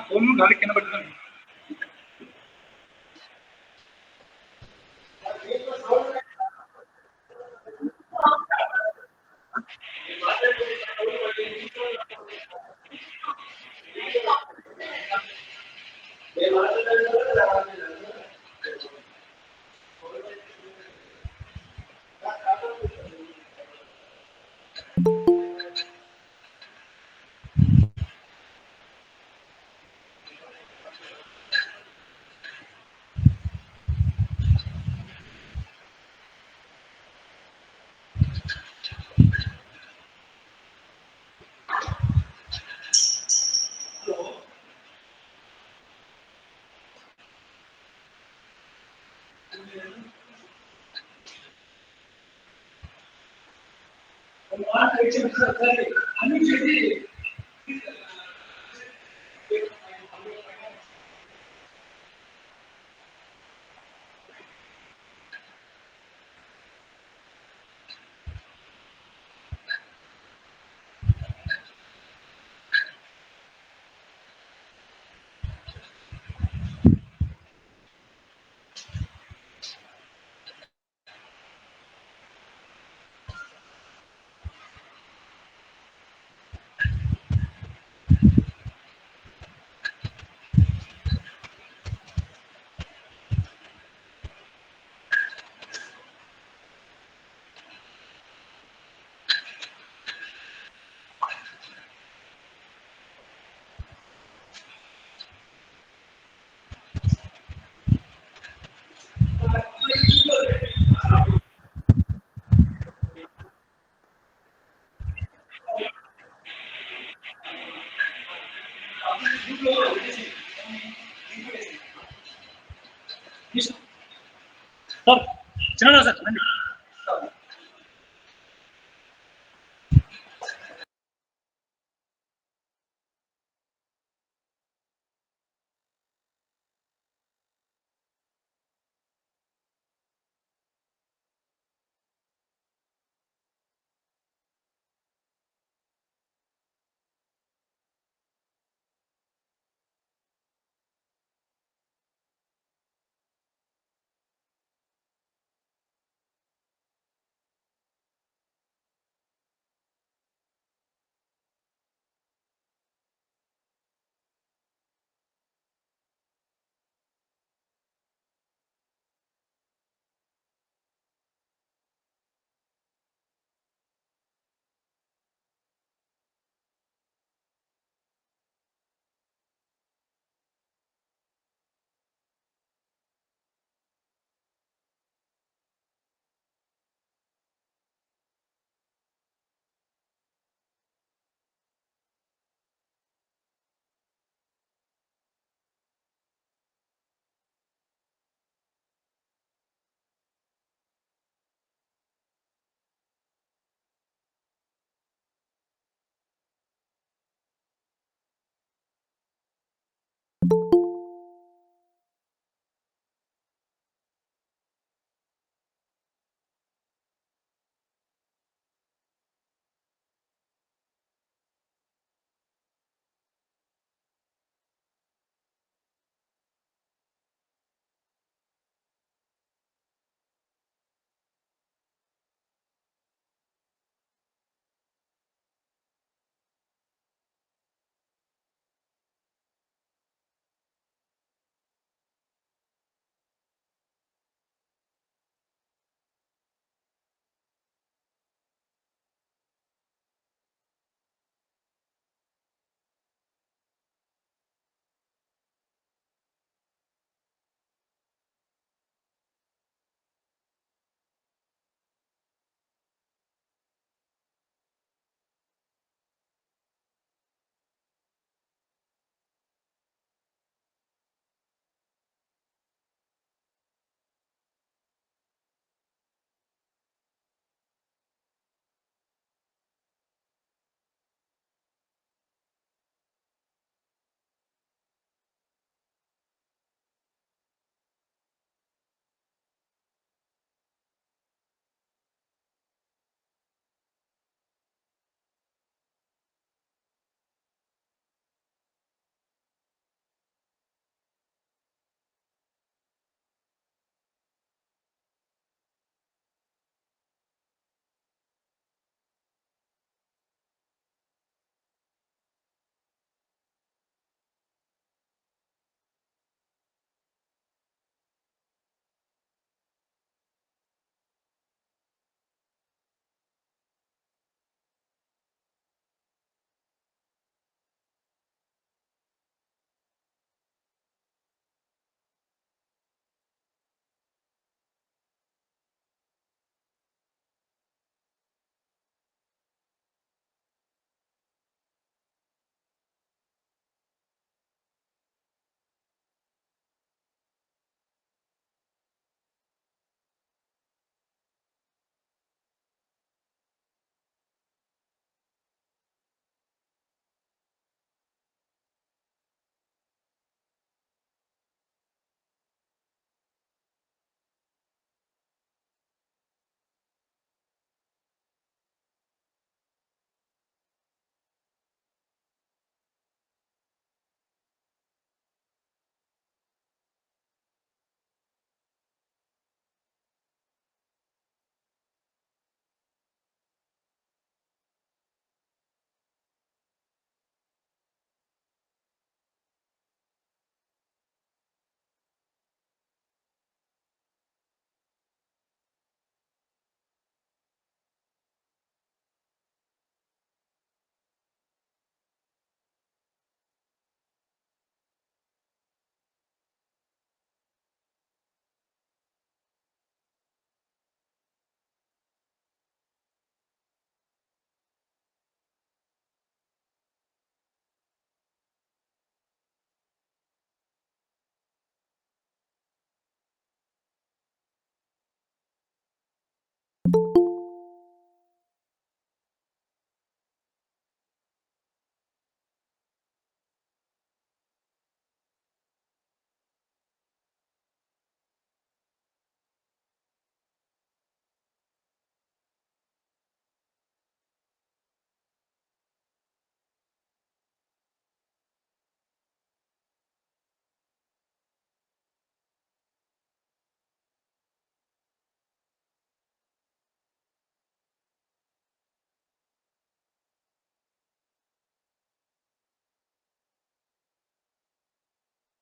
Phone గాలి కింద పడుతుంది. సార్ చిన్న సార్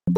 Sir,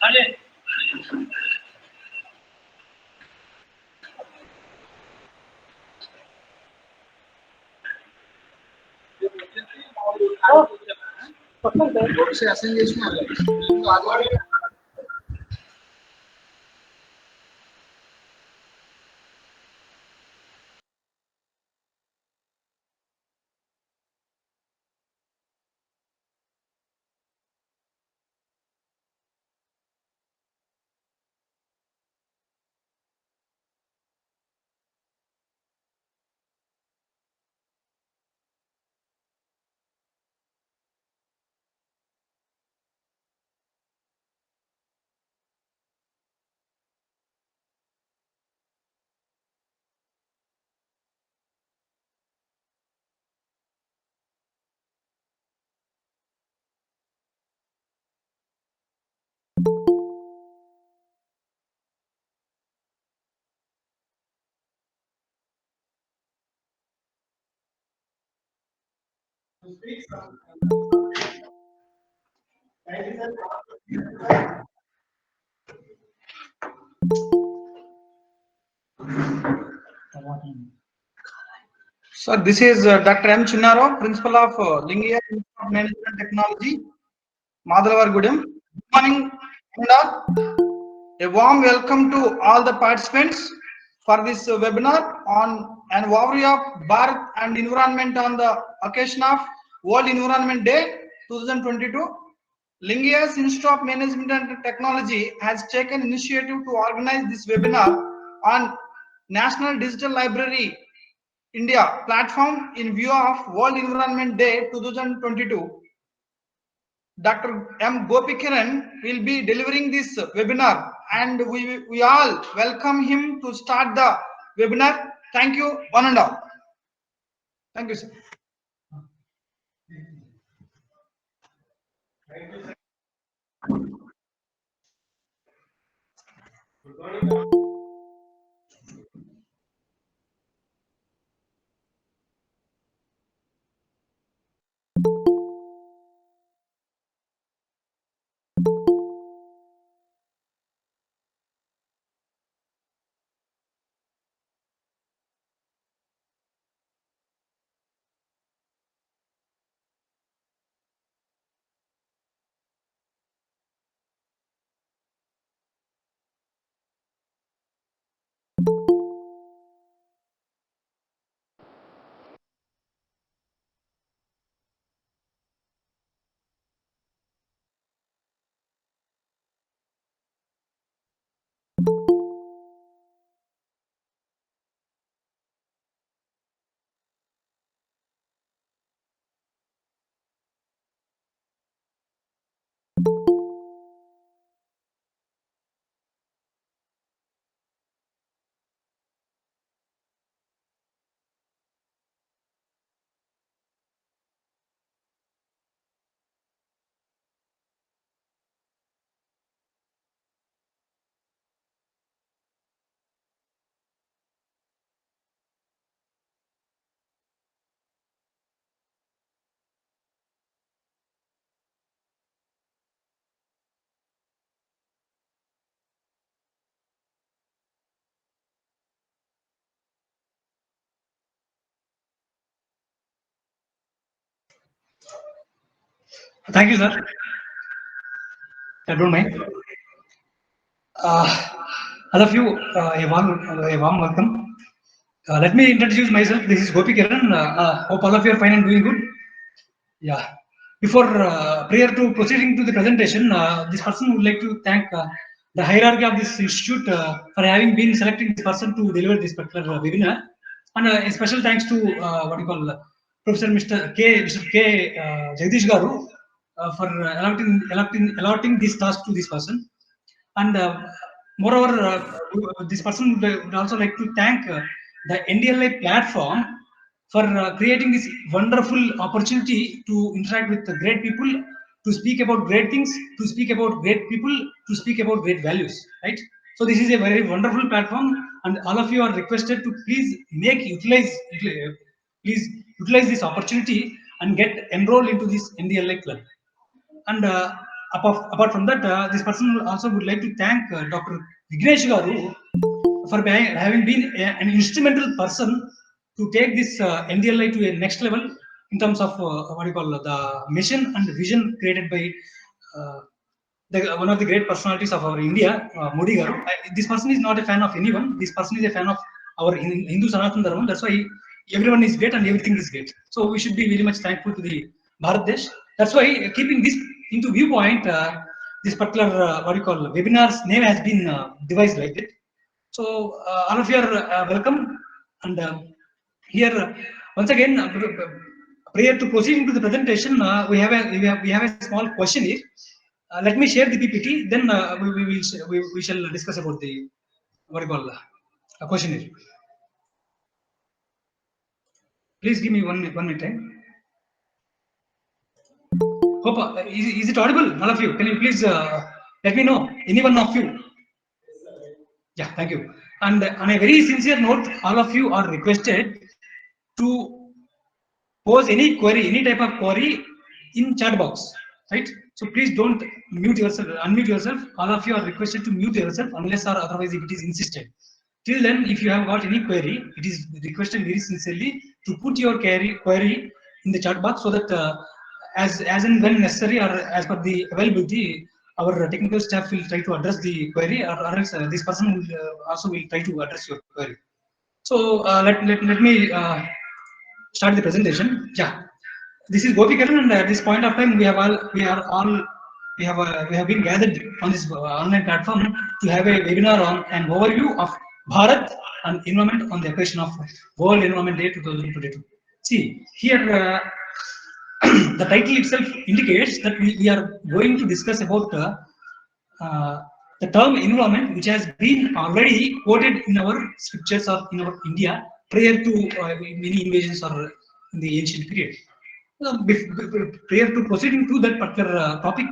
Ajay. से असेंबली में So this is Dr. M. Chinnaro, Principal of Lingaya Institute of Management and Technology, Madalavargudem. Good morning, and all. A warm welcome to all the participants for this webinar on an overview of Bharat and Environment on the occasion of World Environment Day 2022. Lingaya's Institute of Management and Technology has taken initiative to organize this webinar on National Digital Library India platform in view of World Environment Day 2022. Dr. M. Gopikiran will be delivering this webinar and we all welcome him to start the webinar. Thank you, one and all. Thank you, sir. Thank you, sir. I don't mind. All of you, a warm welcome. Let me introduce myself. This is Gopi Kiran. Hope all of you are fine and doing good. Yeah. Before prior to proceeding to the presentation, this person would like to thank the hierarchy of this institute for having been selecting this person to deliver this particular webinar, and a special thanks to what you call Professor Mr. K. Jagdish Garu for allotting this task to this person. And moreover, this person would also like to thank the NDLI platform for creating this wonderful opportunity to interact with the great people, to speak about great things, to speak about great people, to speak about great values, right? So this is a very wonderful platform, and all of you are requested to please utilize this opportunity and get enrolled into this NDLI club. And apart from that, this person also would like to thank Dr. Vignesh Garu for having been an instrumental person to take this NDLI to a next level in terms of what you call the mission and vision created by uh, one of the great personalities of our India, Modi Garu. This person is not a fan of anyone. This person is a fan of our Hindu Sanatana Dharma. That's why everyone is great and everything is great. So we should be very much thankful to the Bharat Desh. That's why keeping this into viewpoint, this particular what you call webinar's name has been devised like that. So all of you are welcome, and here once again, prior to proceeding to the presentation, we have a small question here. Let me share the PPT, then we shall discuss about the what you call a question here. Please give me one minute time. Hope is it audible, all of you? Can you please let me know? Any one of you? Yeah, thank you. And on a very sincere note, all of you are requested to pose any query, any type of query in chat box, right? So please don't unmute yourself. All of you are requested to mute yourself unless or otherwise if it is insisted. Till then, if you have got any query, it is requested very sincerely to put your query in the chat box so that as and when necessary or as per the availability, our technical staff will try to address the query, or else this person will also will try to address your query. So let me start the presentation. Yeah, this is Gopi Karan, and at this point of time, we have been gathered on this online platform to have a webinar on an overview of Bharat and Environment on the occasion of World Environment Day 2022. See here, the title itself indicates that we are going to discuss about the term environment, which has been already quoted in our scriptures or in our India prior to many invasions or in the ancient period. Prior to proceeding to that particular topic,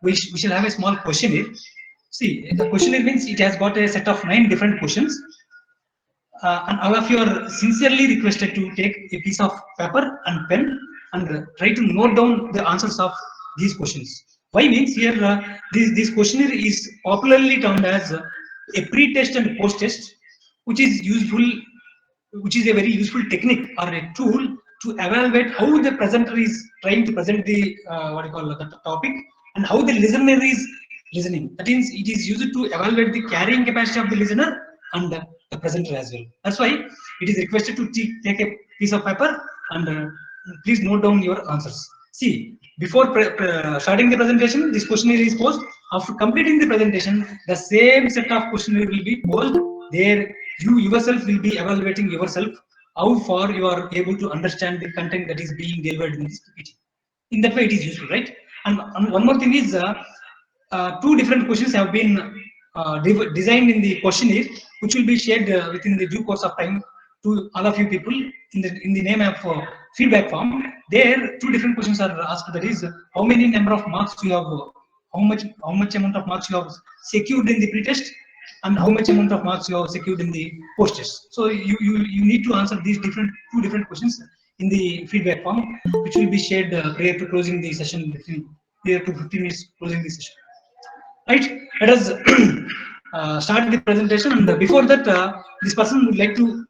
we shall have a small questionnaire. See, the questionnaire means it has got a set of 9 different questions, and all of you are sincerely requested to take a piece of paper and pen and try to note down the answers of these questions. Why means here this questionnaire is popularly termed as a pre-test and post-test, which is useful, which is a very useful technique or a tool to evaluate how the presenter is trying to present the what you call the topic and how the listener is listening. That means it is used to evaluate the carrying capacity of the listener and the presenter as well. That's why it is requested to take a piece of paper and please note down your answers. See, before starting the presentation, this questionnaire is posed. After completing the presentation, the same set of questionnaire will be posed. There, you yourself will be evaluating yourself how far you are able to understand the content that is being delivered in this PPT. In that way, it is useful, right? And one more thing is, 2 different questions have been designed in the questionnaire, which will be shared within the due course of time to all of you people in the name of feedback form. There, 2 different questions are asked. That is, how many number of marks you have, how much amount of marks you have secured in the pretest, and how much amount of marks you have secured in the post-test. So you need to answer these 2 different questions in the feedback form, which will be shared prior to closing the session, prior to 15 minutes closing the session. Right? Let us start the presentation. And before that, this person would like to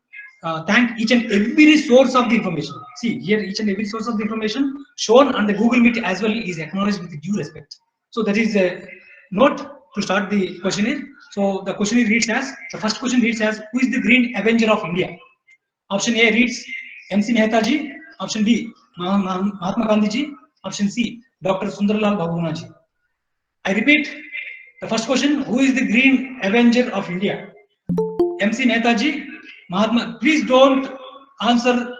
thank each and every source of the information. See here, each and every source of the information shown on the Google Meet as well is acknowledged with due respect. So that is a note to start the questionnaire. So the questionnaire reads as, the first question reads as, who is the Green Avenger of India? Option A reads MC Mehta ji. Option B Mahatma Gandhi ji. Option C Dr. Sundarlal Bhaguna ji. I repeat, the first question, who is the Green Avenger of India? MC Netaji, Mahatma, please don't answer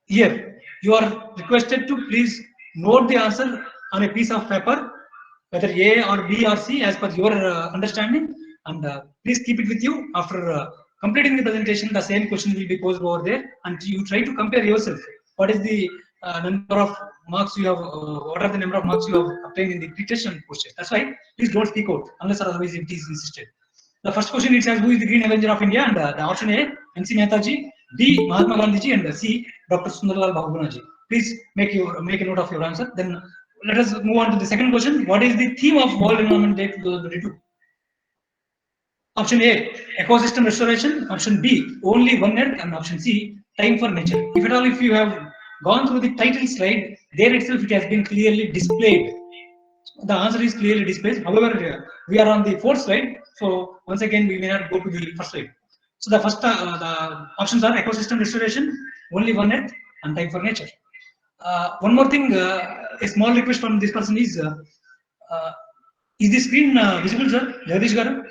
here. You are requested to please note the answer on a piece of paper, whether A or B or C as per your understanding, and please keep it with you. After completing the presentation, the same question will be posed over there, and you try to compare yourself. What is the number of marks you have, what are the number of marks you have obtained in the pre-test and post-test? That's why please don't speak out unless or otherwise it is insisted. The first question it says, who is the Green Avenger of India? And the option A, MC Mehtaji, B, Mahatma Gandhi, and C, Dr. Sundarlal Bhagunaji. Please make a note of your answer. Then let us move on to the second question. What is the theme of World Environment Day 2022? Option A, ecosystem restoration. Option B, only one earth. And option C, time for nature. If at all, if you have gone through the title slide, there itself it has been clearly displayed. The answer is clearly displayed. However, we are on the fourth slide, so once again we may not go to the first slide. So the first the options are ecosystem restoration, only one earth, and time for nature. One more thing, a small request from this person is the screen visible, sir? Jagdish Garu?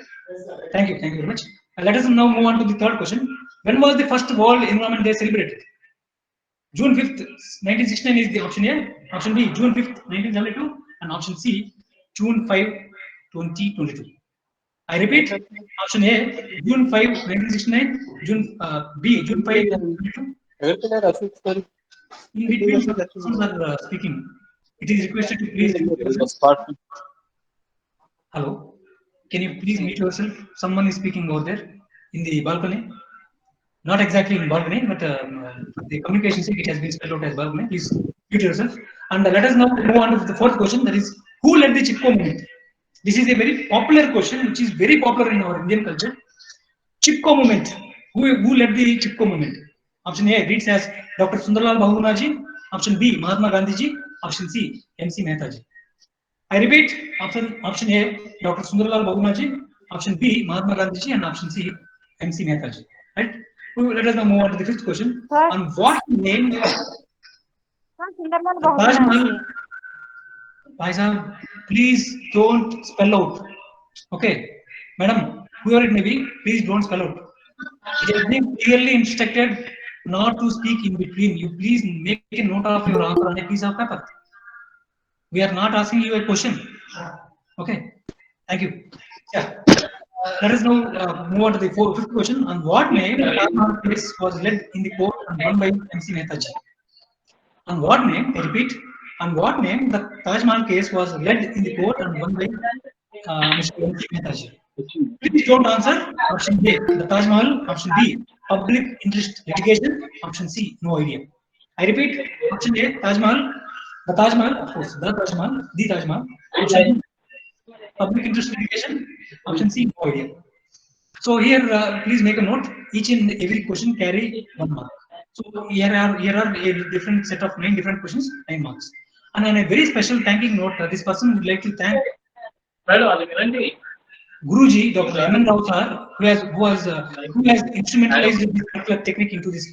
Thank you very much. Let us now move on to the third question. When was the first World Environment Day celebrated? June 5th, 1969 is the option A. Option B, June 5th, 1972. And option C, June 5, 2022. I repeat, option A, June 5, 1969. B, June 5, 2022. In between, some persons are speaking. It is requested to please mute yourself. Hello. Can you please mute yourself? Someone is speaking over there in the balcony. Not exactly in balcony, but the communication side, it has been spelled out as balcony. Please mute yourself. And let us now move on to the fourth question. That is, who led the Chipko movement? This is a very popular question, which is very popular in our Indian culture. Chipko movement. Who led the Chipko movement? Option A reads as Dr. Sundarlal Bhagunaji. Option B, Mahatma Gandhiji. Option C, MC Mehtaji. I repeat, option A, Dr. Sundarlal Bhagunaji. Option B, Mahatma Gandhiji. And option C, MC Mehtaji. Right? Let us now move on to the fifth question. Sir. On what name Sundarlal Taj Mahal? Bhagunaji. Bhai Sahab, please don't spell out. Okay, madam, whoever it may be, please don't spell out. It has been clearly instructed not to speak in between. You please make a note of your answer on a piece of paper. We are not asking you a question. Okay, thank you. Yeah. Let us now move on to the fifth question. On what name the Taj Mahal case was led in the court and won by MC Mehtaji? On what name, I repeat, on what name the Taj Mahal case was led in the court and won by Mr. MC Mehtaji? Please don't answer. Option A, the Taj Mahal. Option B, public interest litigation. Option C, no idea. I repeat, option A, Taj Mahal. The Taj Mahal, of course, the Taj Mahal, the Taj Mahal. Option B, public interest litigation. Option C, no idea. So here, please make a note. Each and every question carry 1 mark. So here are a different set of 9 different questions, 9 marks. And on a very special thanking note, this person would like to thank Guruji, Dr. M. Rao sir, who has instrumentalized this particular technique into this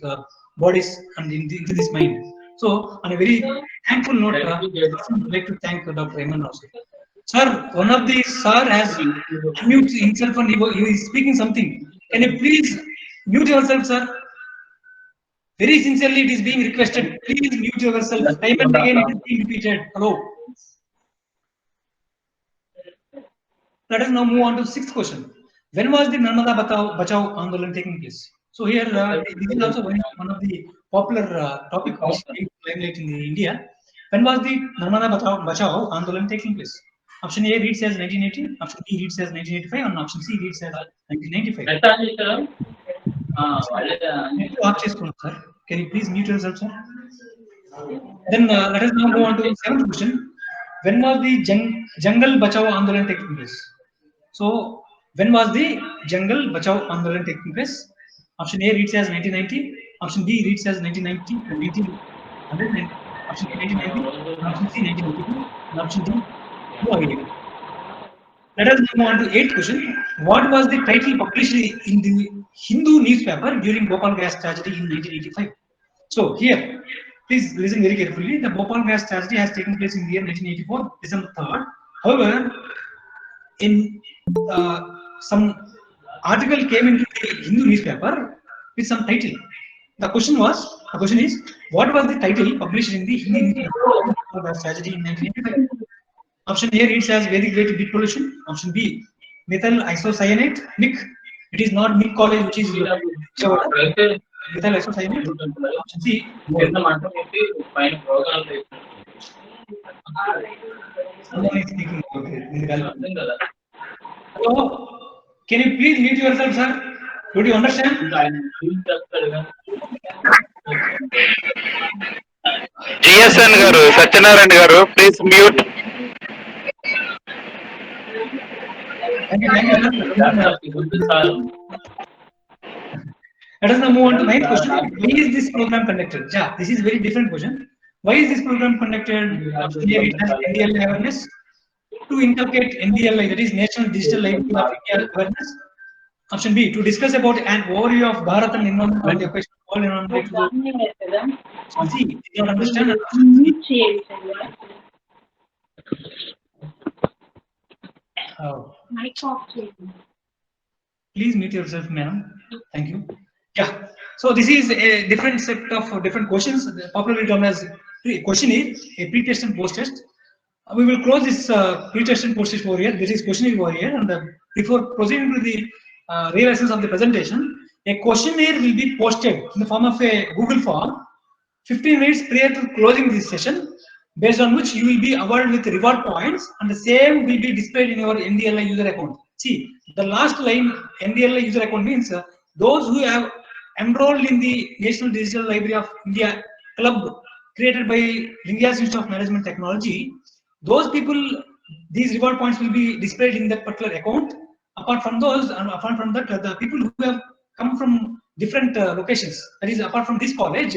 bodies and into this mind. So on a very thankful note, this person would like to thank Dr. M. Rao sir. Sir, one of the sir has unmuted himself and he is speaking something. Can you please mute yourself, sir? Very sincerely, it is being requested. Please mute yourself. Time and again, it is being repeated. Hello. Let us now move on to the sixth question. When was the Narmada Bachao Andolan taking place? So here, this is also one of the popular topic which came to limelight in India. When was the Narmada Bachao Andolan taking place? Option A reads as 1980, option B reads as 1985, and option C reads as 1995. Sir. Can you please mute yourself, sir? Then let us now move on to the seventh question. When was the Jungle Bachao Andolan taking place? So, when was the Jungle Bachao Andolan taking place? Option A reads as 1990. Option B reads as 1990, 1900, option B 1990, and option C 1982, and option D no idea. Let us move on to eighth question. What was the title published in the Hindu newspaper during Bhopal gas tragedy in 1985? So here, please listen very carefully. The Bhopal gas tragedy has taken place in the year 1984, December 3rd. However, in some article came into the Hindu newspaper with some title. The question is, what was the title published in the Hindi newspaper for the tragedy in 1985? Option A reads as Vedic way to beat pollution. Option B, methyl isocyanate, MIC. It is not MIC college, which is methyl isocyanate. Option C, someone is speaking. Hello, can you please mute yourself, sir? Do you understand? GSN garu, Satyanarayan garu, please mute. Thank you. Let us now move on to ninth question. Why is this program conducted? Yeah, this is very different question. Why is this program conducted? Option A, it has NDLI awareness. To inculcate NDLI, that is National Digital Library of India awareness. Option B, to discuss about an overview of Bharat and Environment on the occasion of World Environment Day. Option C, did not understand. And option C, please mute yourself, ma'am. Thank you. Yeah. So this is a different set of different questions, popularly termed as questionnaire, a pre-test and post-test. We will close this pre-test and post-test over here. This is questionnaire over here, and before proceeding to the real essence of the presentation, a questionnaire will be posted in the form of a Google form 15 minutes prior to closing this session, based on which you will be awarded with reward points, and the same will be displayed in your NDLI user account. See, the last line NDLI user account means those who have enrolled in the National Digital Library of India club created by India's Institute of Management Technology, those people, these reward points will be displayed in that particular account. Apart from those, and apart from that, the people who have come from different locations, that is, apart from this college,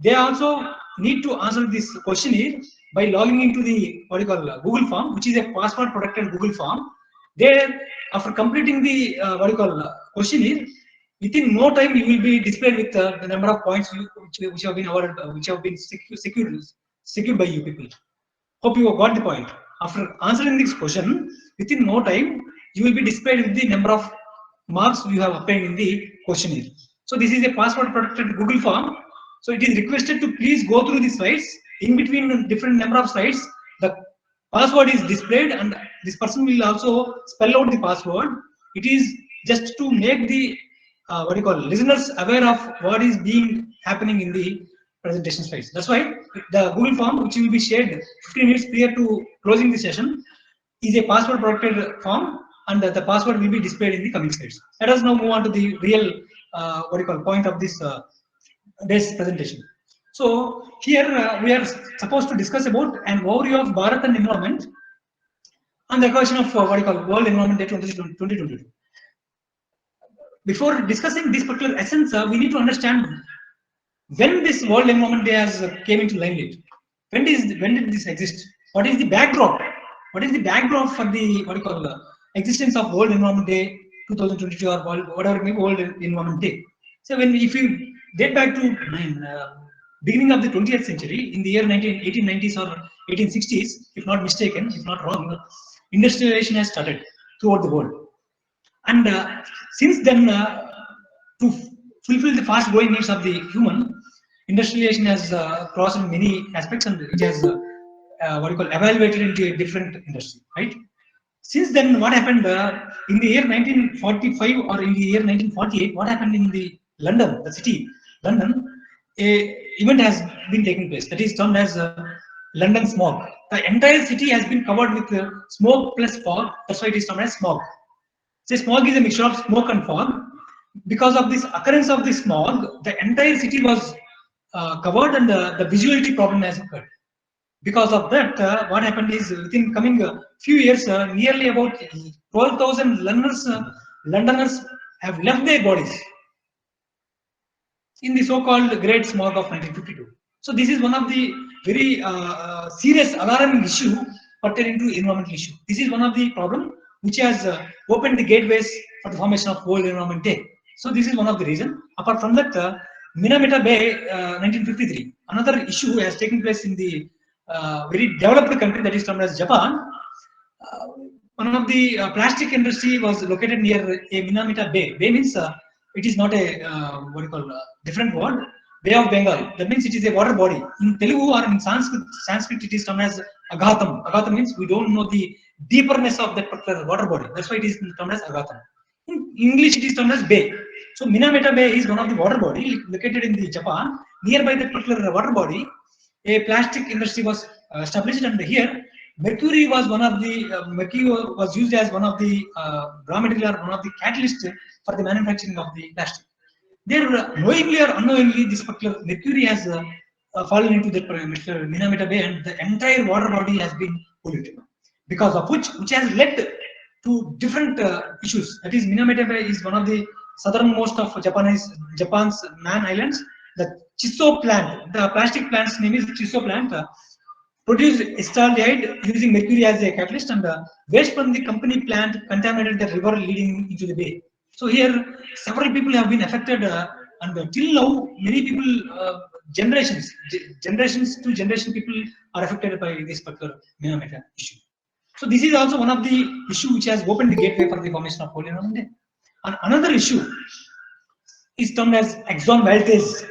they also need to answer this questionnaire by logging into the Google form, which is a password protected Google form. There, after completing the questionnaire, within no time you will be displayed with the number of points which have been awarded, which have been secured by you people. Hope you got the point. After answering this question, within no time you will be displayed with the number of marks you have obtained in the questionnaire. So this is a password protected Google form. So it is requested to please go through the slides. In between the different number of slides, the password is displayed, and this person will also spell out the password. It is just to make the listeners aware of what is being happening in the presentation slides. That's why the Google form, which will be shared 15 minutes prior to closing the session, is a password protected form, and the password will be displayed in the coming slides. Let us now move on to the real point of this day's presentation. So here we are supposed to discuss about an overview of Bharat and Environment on the occasion of World Environment Day 2022. Before discussing this particular essence, we need to understand when this World Environment Day has came into limelight. When did this exist? What is the backdrop? What is the backdrop for the existence of World Environment Day 2022 or whatever it may be, World Environment Day? So if you date back to beginning of the 20th century, in the year 1890s or 1860s, if not mistaken, if not wrong, industrialization has started throughout the world. And since then, to fulfill the fast-growing needs of the human, industrialization has crossed in many aspects, and it has evaluated into a different industry, right? Since then, what happened in the year 1945 or in the year 1948? What happened in the London, the city, London? A event has been taking place that is termed as London smog. The entire city has been covered with smoke plus fog. That's why it is termed as smog. So smog is a mixture of smoke and fog. Because of this occurrence of the smog, the entire city was covered, and the visuality problem has occurred. Because of that, what happened is within coming few years, nearly about 12,000 Londoners have left their bodies. in the so-called Great Smog of 1952. So this is one of the very serious alarming issue pertaining to environmental issue. This is one of the problem which has opened the gateways for the formation of World Environment Day. So this is one of the reason. Apart from that, Minamata Bay, 1953, another issue has taken place in the very developed country that is termed as Japan. One of the plastic industry was located near a Minamata Bay. Bay means it is not a what you call different word. Bay of Bengal. That means it is a water body. In Telugu or in Sanskrit it is termed as Agatham. Agatham means we don't know the deeperness of that particular water body. That's why it is termed as Agatham. In English it is termed as Bay. So Minamata Bay is one of the water body located in the Japan. Nearby that particular water body, a plastic industry was established, and here mercury was one of the mercury was used as one of the raw material or one of the catalysts for the manufacturing of the plastic. There, knowingly or unknowingly, this particular mercury has fallen into the Minamata Bay, and the entire water body has been polluted. Because of which has led to different issues. That is, Minamata Bay is one of the southernmost of Japan's Man Islands. The Chiso plant, the plastic plant's name is Chiso plant. Produced acetaldehyde using mercury as a catalyst, and waste from the company plant contaminated the river leading into the bay. So here several people have been affected, and till now many people, generations to generation people are affected by this particular Minamata issue. So this is also one of the issue which has opened the gateway for the formation of World Environment Day. And another issue is termed as Exxon Valdez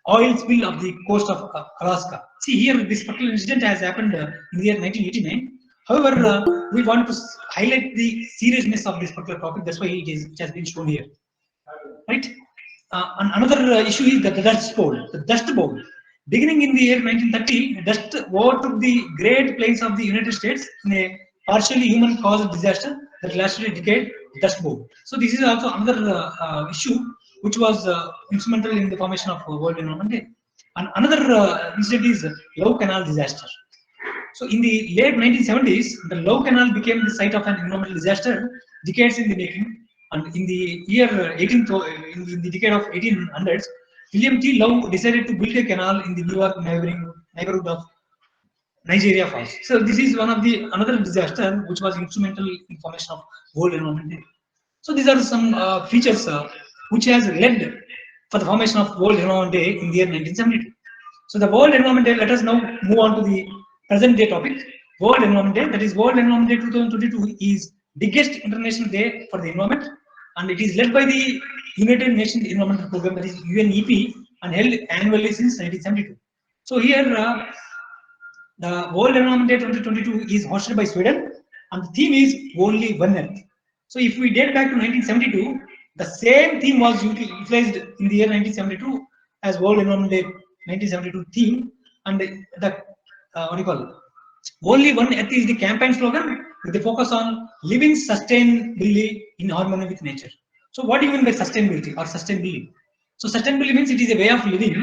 oil spill of the coast of Alaska. See here, this particular incident has happened in the year 1989. However, we want to highlight the seriousness of this particular topic. That's why it has been shown here, right? And another issue is the Dust Bowl. The Dust Bowl. Beginning in the year 1930, dust overtook the Great Plains of the United States in a partially human-caused disaster that lasted a decade. Dust Bowl. So this is also another issue which was instrumental in the formation of World Environment Day. And another incident is Love Canal disaster. So in the late 1970s, the Love Canal became the site of an environmental disaster, decades in the making. And in the year 18, in the decade of 1800s, William T. Love decided to build a canal in the New York neighborhood of Nigeria Falls. So this is one of the another disaster which was instrumental in formation of World Environment Day. So these are some features which has led for the formation of World Environment Day in the year 1972. So the World Environment Day, let us now move on to the present day topic. World Environment Day, that is World Environment Day 2022 is biggest international day for the environment, and it is led by the United Nations Environmental Program, that is UNEP, and held annually since 1972. So here the World Environment Day 2022 is hosted by Sweden, and the theme is Only One Earth. So if we date back to 1972, the same theme was utilized in the year 1972 as World Environment Day 1972 theme, and the what do you call it? Only One Earth is the campaign slogan with the focus on living sustainably in harmony with nature. So what do you mean by sustainability or sustainability? So sustainability means it is a way of living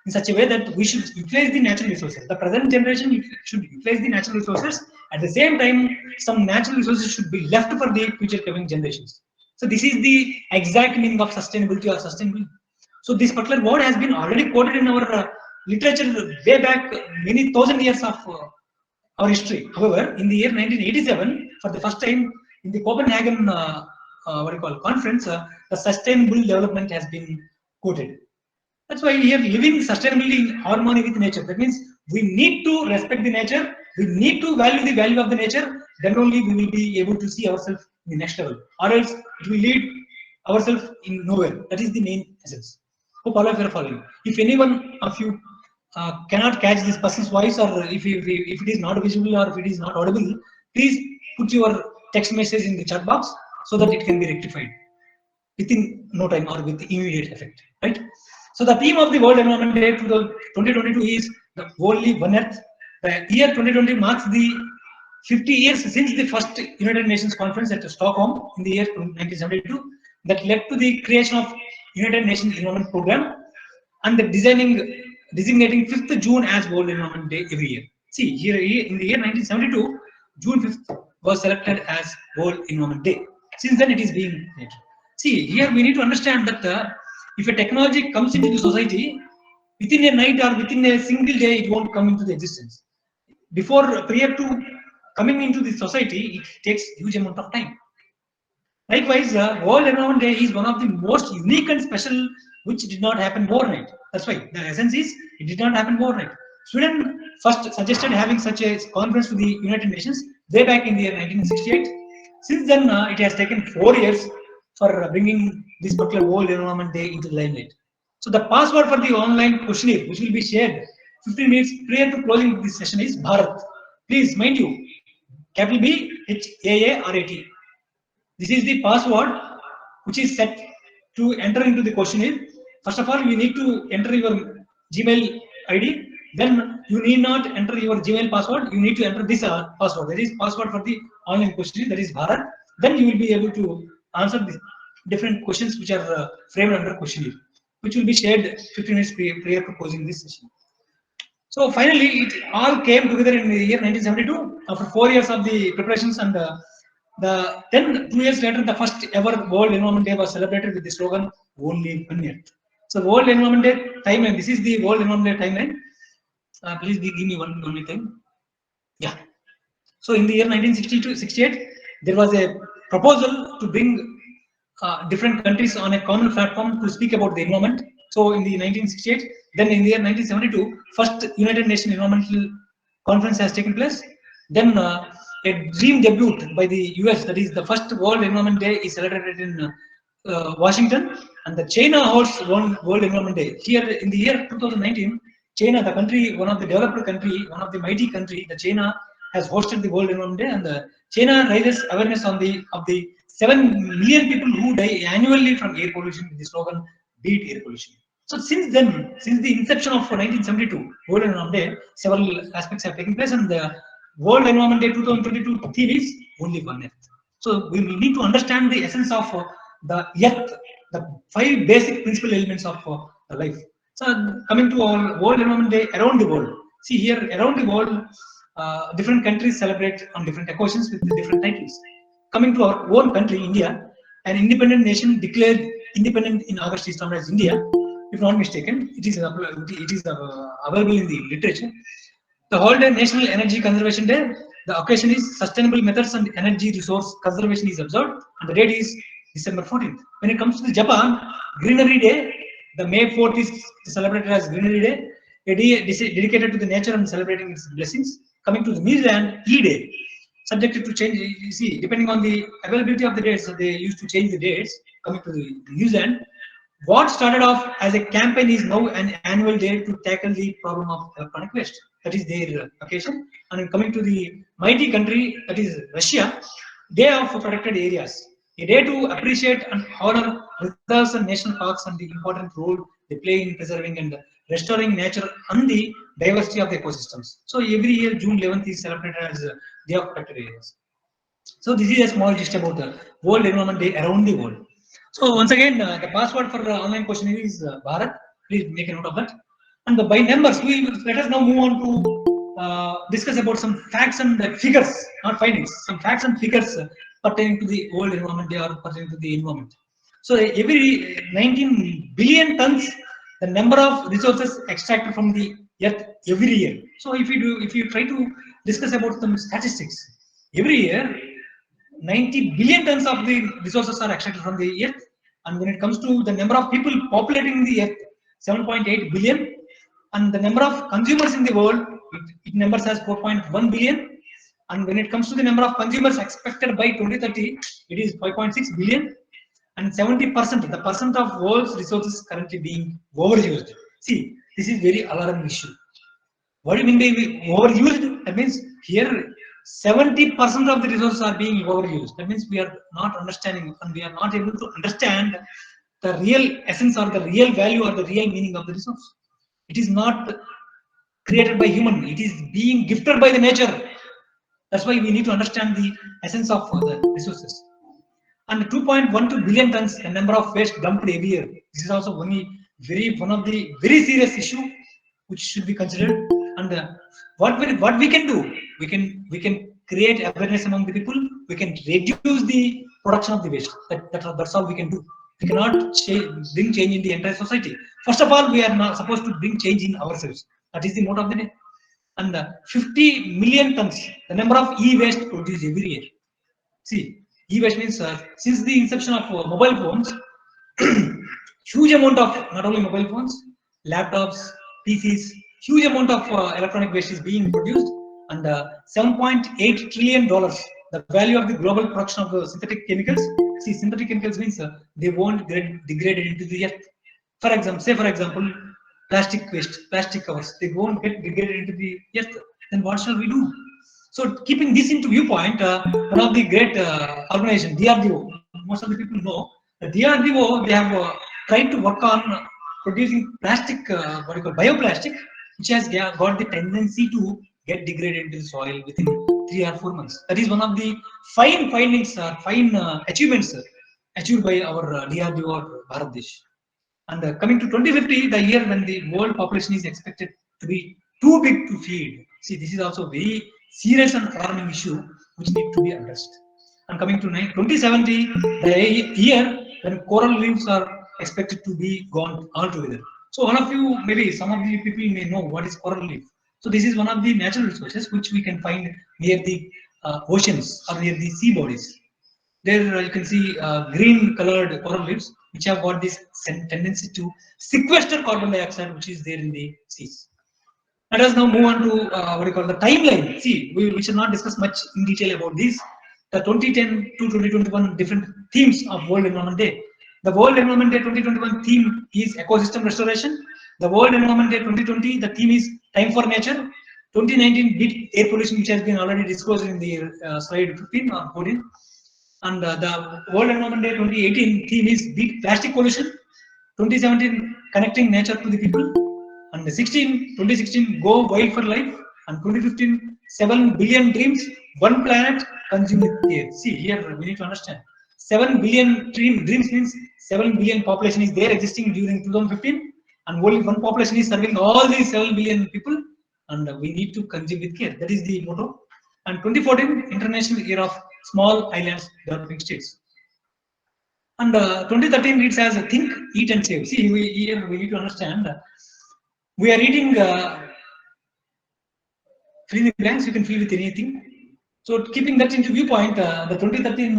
in such a way that we should utilize the natural resources. The present generation should utilize the natural resources. At the same time, some natural resources should be left for the future coming generations. So this is the exact meaning of sustainability or sustainability. So this particular word has been already quoted in our literature way back many thousand years of our history. However, in the year 1987, for the first time in the Copenhagen what do you call conference, the sustainable development has been quoted. That's why we are living sustainably in harmony with nature. That means we need to respect the nature, we need to value the value of the nature, then only we will be able to see ourselves in the next level. Or else it will lead ourselves in nowhere. That is the main essence. Hope all of you are following. If anyone of you cannot catch this person's voice, or if it is not visible or if it is not audible, please put your text message in the chat box so that it can be rectified within no time or with immediate effect, right? So the theme of the World Environment Day 2022 is the Only One Earth. The year 2020 marks the 50 years since the first United Nations conference at Stockholm in the year 1972 that led to the creation of United Nations Environment Program and the designating 5th June as World Environment Day every year. See, here in the year 1972, June 5th was selected as World Environment Day. Since then, it is being made. See, here we need to understand that If a technology comes into the society, within a night or within a single day, it won't come into the existence. Prior to coming into the society, it takes huge amount of time. Likewise, World Environment Day is one of the most unique and special, which did not happen overnight. That's why the essence is it did not happen overnight. Sweden first suggested having such a conference to the United Nations way back in the year 1968. Since then, it has taken 4 years for bringing this particular World Environment Day into the limelight. So the password for the online questionnaire, which will be shared 15 minutes prior to closing this session, is Bharat. Please mind you, capital B H A A R A T. This is the password which is set to enter into the questionnaire. First of all, you need to enter your Gmail ID. Then you need not enter your Gmail password. You need to enter this password. That is password for the online questionnaire. That is Bharat. Then you will be able to answer the different questions which are framed under questionnaire, which will be shared 15 minutes prior to closing this session. So finally, it all came together in the year 1972 after 4 years of the preparations, and then 2 years later, the first ever World Environment Day was celebrated with the slogan "Only One Earth." So World Environment Day timeline. This is the World Environment Day timeline. Please give me one minute time. Yeah. So in the year 1962-68, there was a proposal to bring different countries on a common platform to speak about the environment. So in the 1968, then in the year 1972, first United Nations Environmental Conference has taken place. Then a dream debut by the US, that is the first World Environment Day, is celebrated in Washington, and the China hosts one World Environment Day. Here in the year 2019, China, the country, one of the developed country, one of the mighty country, the China has hosted the World Environment Day, and China raises awareness on the 7 million people who die annually from air pollution with the slogan "Beat Air Pollution." So since then, since the inception of 1972 World Environment Day, several aspects have taken place, and the World Environment Day 2022 theme is "Only One Earth." So we will need to understand the essence of the earth, the 5 basic principal elements of the life. So coming to our World Environment Day around the world. See here around the world, different countries celebrate on different occasions with different titles. Coming to our own country, India, an independent nation declared independent in August is termed as India. If not mistaken, it is available in the literature. The holiday National Energy Conservation Day. The occasion is sustainable methods and energy resource conservation is observed, and the date is December 14th. When it comes to the Japan, Greenery Day, the May 4th is celebrated as Greenery Day, a day dedicated to the nature and celebrating its blessings. Coming to the New Zealand, E-Day, subjected to change. You see, depending on the availability of the dates, so they used to change the dates. Coming to the New Zealand, what started off as a campaign is now an annual day to tackle the problem of electronic waste. That is their occasion. And coming to the mighty country, that is Russia, Day of Protected Areas, a day to appreciate and honor reserves and national parks and the important role they play in preserving and restoring nature and the diversity of the ecosystems. So every year, June 11th is celebrated as Day of Protected Areas. So this is a small gist about the World Environment Day around the world. So once again, the password for the online questionnaire is Bharat. Please make a note of that. And by numbers, let us now move on to discuss about some facts and figures, not findings, some facts and figures pertaining to the World Environment Day or pertaining to the environment. So every 19 billion tons, the number of resources extracted from the earth every year. So if you try to discuss about some statistics, every year 90 billion tons of the resources are extracted from the earth, and when it comes to the number of people populating the earth, 7.8 billion, and the number of consumers in the world, it numbers as 4.1 billion, and when it comes to the number of consumers expected by 2030, it is 5.6 billion, and 70%, the percent of world's resources currently being overused. See, this is very alarming issue. What do you mean by overused? That means here 70% of the resources are being overused. That means we are not understanding and we are not able to understand the real essence or the real value or the real meaning of the resource. It is not created by human. It is being gifted by the nature. That's why we need to understand the essence of the resources. And 2.12 billion tons, the number of waste dumped every year. This is also one of the very serious issue which should be considered. And what we can do, we can create awareness among the people. We can reduce the production of the waste. That's all we can do. We cannot bring change in the entire society. First of all, we are not supposed to bring change in ourselves. That is the motto of the day. And 50 million tons, the number of e-waste produced every year. See, e-waste means since the inception of mobile phones, huge amount of not only mobile phones, laptops, PCs, huge amount of electronic waste is being produced, and $7.8 trillion, the value of the global production of the synthetic chemicals. See, synthetic chemicals means they won't get degraded into the earth. For example, say for example, plastic waste, plastic covers, they won't get degraded into the earth. Then what shall we do? So keeping this into viewpoint, one of the great organization, DRDO, most of the people know, the DRDO, they have tried to work on producing plastic, what you call bioplastic, which has got the tendency to get degraded into the soil within 3 or 4 months. That is one of the fine findings, fine achievements achieved by our DRDO or Bharat Desh. And coming to 2050, the year when the world population is expected to be too big to feed. See, this is also very serious and alarming issue which need to be addressed. And coming to 2070, the year when coral reefs are expected to be gone altogether. So one of you, maybe some of the people may know what is coral reef. So this is one of the natural resources which we can find near the oceans or near the sea bodies. There you can see green colored coral reefs which have got this tendency to sequester carbon dioxide which is there in the seas. Let us now move on to what you call the timeline. See, we shall not discuss much in detail about this. The 2010 to 2021 different themes of World Environment Day. The World Environment Day 2021 theme is ecosystem restoration. The World Environment Day 2020, the theme is time for nature. 2019 beat air pollution, which has been already disclosed in the slide 15 or 14. And the World Environment Day 2018 theme is beat plastic pollution. 2017 connecting nature to the people. And 2016 go wild for life. And 2015 7 billion dreams, one planet consumed with care. See, here we need to understand 7 billion dreams means 7 billion population is there existing during 2015, and only one population is serving all these 7 billion people, and we need to consume with care. That is the motto. And 2014 International Year of Small Islands Developing States. And 2013 reads as think, eat and save. See, here we need to understand we are eating fill in the blanks, you can fill with anything. So keeping that into viewpoint, the 2013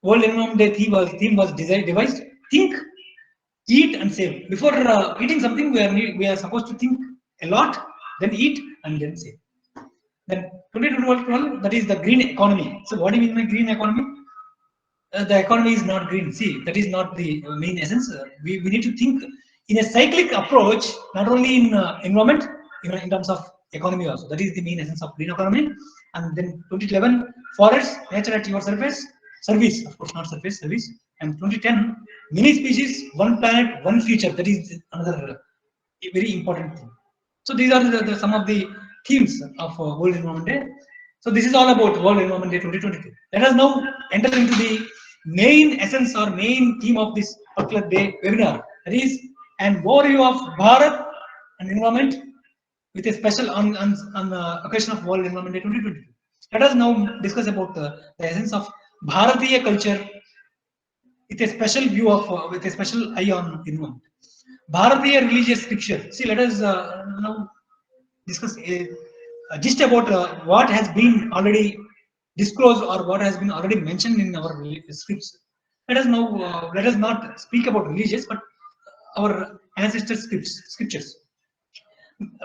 World Environment Day theme was devised. Think, eat and save. Before eating something, we are supposed to think a lot, then eat and then save. Then 2012, that is the green economy. So what do you mean by green economy? The economy is not green. See, that is not the main essence. We need to think in a cyclic approach, not only in environment, in terms of economy also. That is the main essence of green economy. And then 2011, forests, nature at your service, of course, not surface, service. And 2010, many species, one planet, one future. That is another very important thing. So these are some of the themes of World Environment Day. So this is all about World Environment Day 2022. Let us now enter into the main essence or main theme of this particular day webinar. That is an overview of Bharat and environment with a special on the occasion of World Environment Day 2022. Let us now discuss about the essence of Bharatiya culture with a special view of with a special eye on environment. Bharatiya religious scripture. See, let us now discuss just about what has been already disclosed or what has been already mentioned in our scripts. Let us now let us not speak about religious, but our ancestors' scriptures.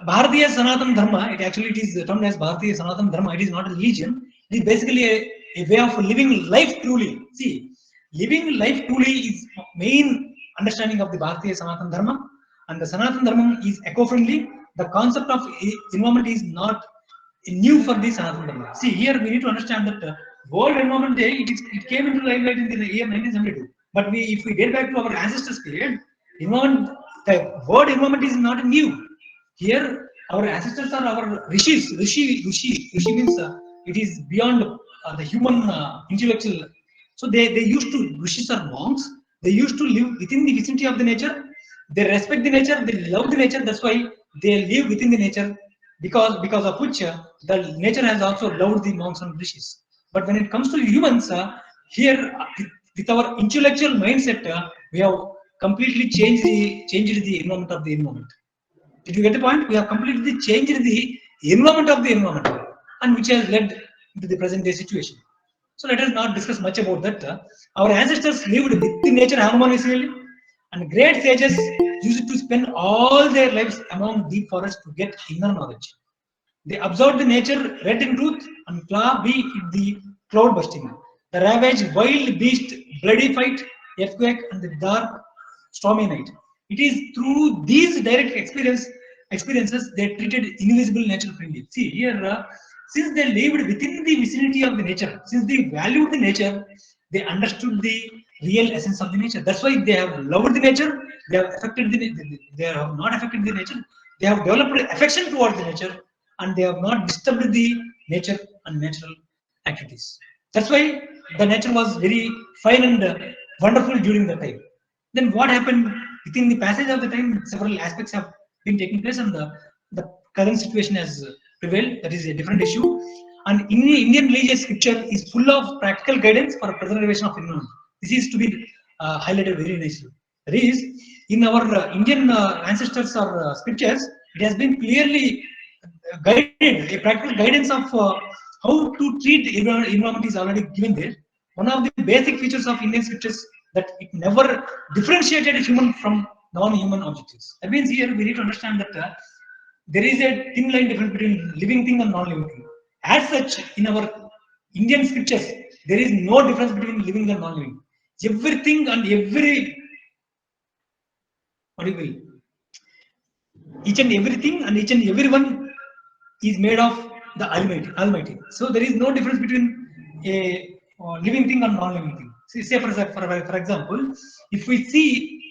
Bharatiya Sanatana Dharma, it is termed as Bharatiya Sanatana Dharma. It is not a religion. It is basically a way of living life truly. See, living life truly is main understanding of the Bharatiya Sanatana Dharma, and the Sanatana Dharma is eco-friendly. The concept of environment is not new for the Sanatana Dharma. See, here we need to understand that World Environment Day, it came into limelight in the year 1972. But if we get back to our ancestors' period, the word environment is not new. Here, our ancestors are our rishis. Rishi means it is beyond the human intellectual. So they used to, rishis are monks. They used to live within the vicinity of the nature. They respect the nature. They love the nature. That's why they live within the nature. Because of which the nature has also loved the monks and rishis. But when it comes to humans, here with our intellectual mindset, we have completely changed the environment of the environment. Did you get the point? We have completely changed the environment of the environment, and which has led to the present day situation. So let us not discuss much about that. Our ancestors lived with the nature harmoniously, and great sages used to spend all their lives among deep forests to get inner knowledge. They observed the nature, read in truth, and claw be it the cloud bursting, the ravaged wild beast, bloody fight, earthquake, and the dark, stormy night. It is through these direct experiences they treated invisible nature friendly. See here, since they lived within the vicinity of the nature, since they valued the nature, they understood the real essence of the nature. That's why they have loved the nature. They have affected they have not affected the nature. They have developed affection towards the nature, and they have not disturbed the nature and natural activities. That's why the nature was very fine and wonderful during that time. Then what happened within the passage of the time? Several aspects have been taking place, and the current situation has prevailed. That is a different issue. And in the Indian religious scripture is full of practical guidance for preservation of environment. This is to be highlighted very nicely. That is, in our Indian ancestors or scriptures, it has been clearly guided, a practical guidance of how to treat environment is already given there. One of the basic features of Indian scriptures that it never differentiated human from non-human objects. That means here we need to understand that there is a thin line difference between living thing and non-living thing. As such, in our Indian scriptures, there is no difference between living and non-living. Everything and every, what do you will, each and everything and each and everyone is made of the Almighty. So there is no difference between a living thing and non-living thing. So say for example, if we see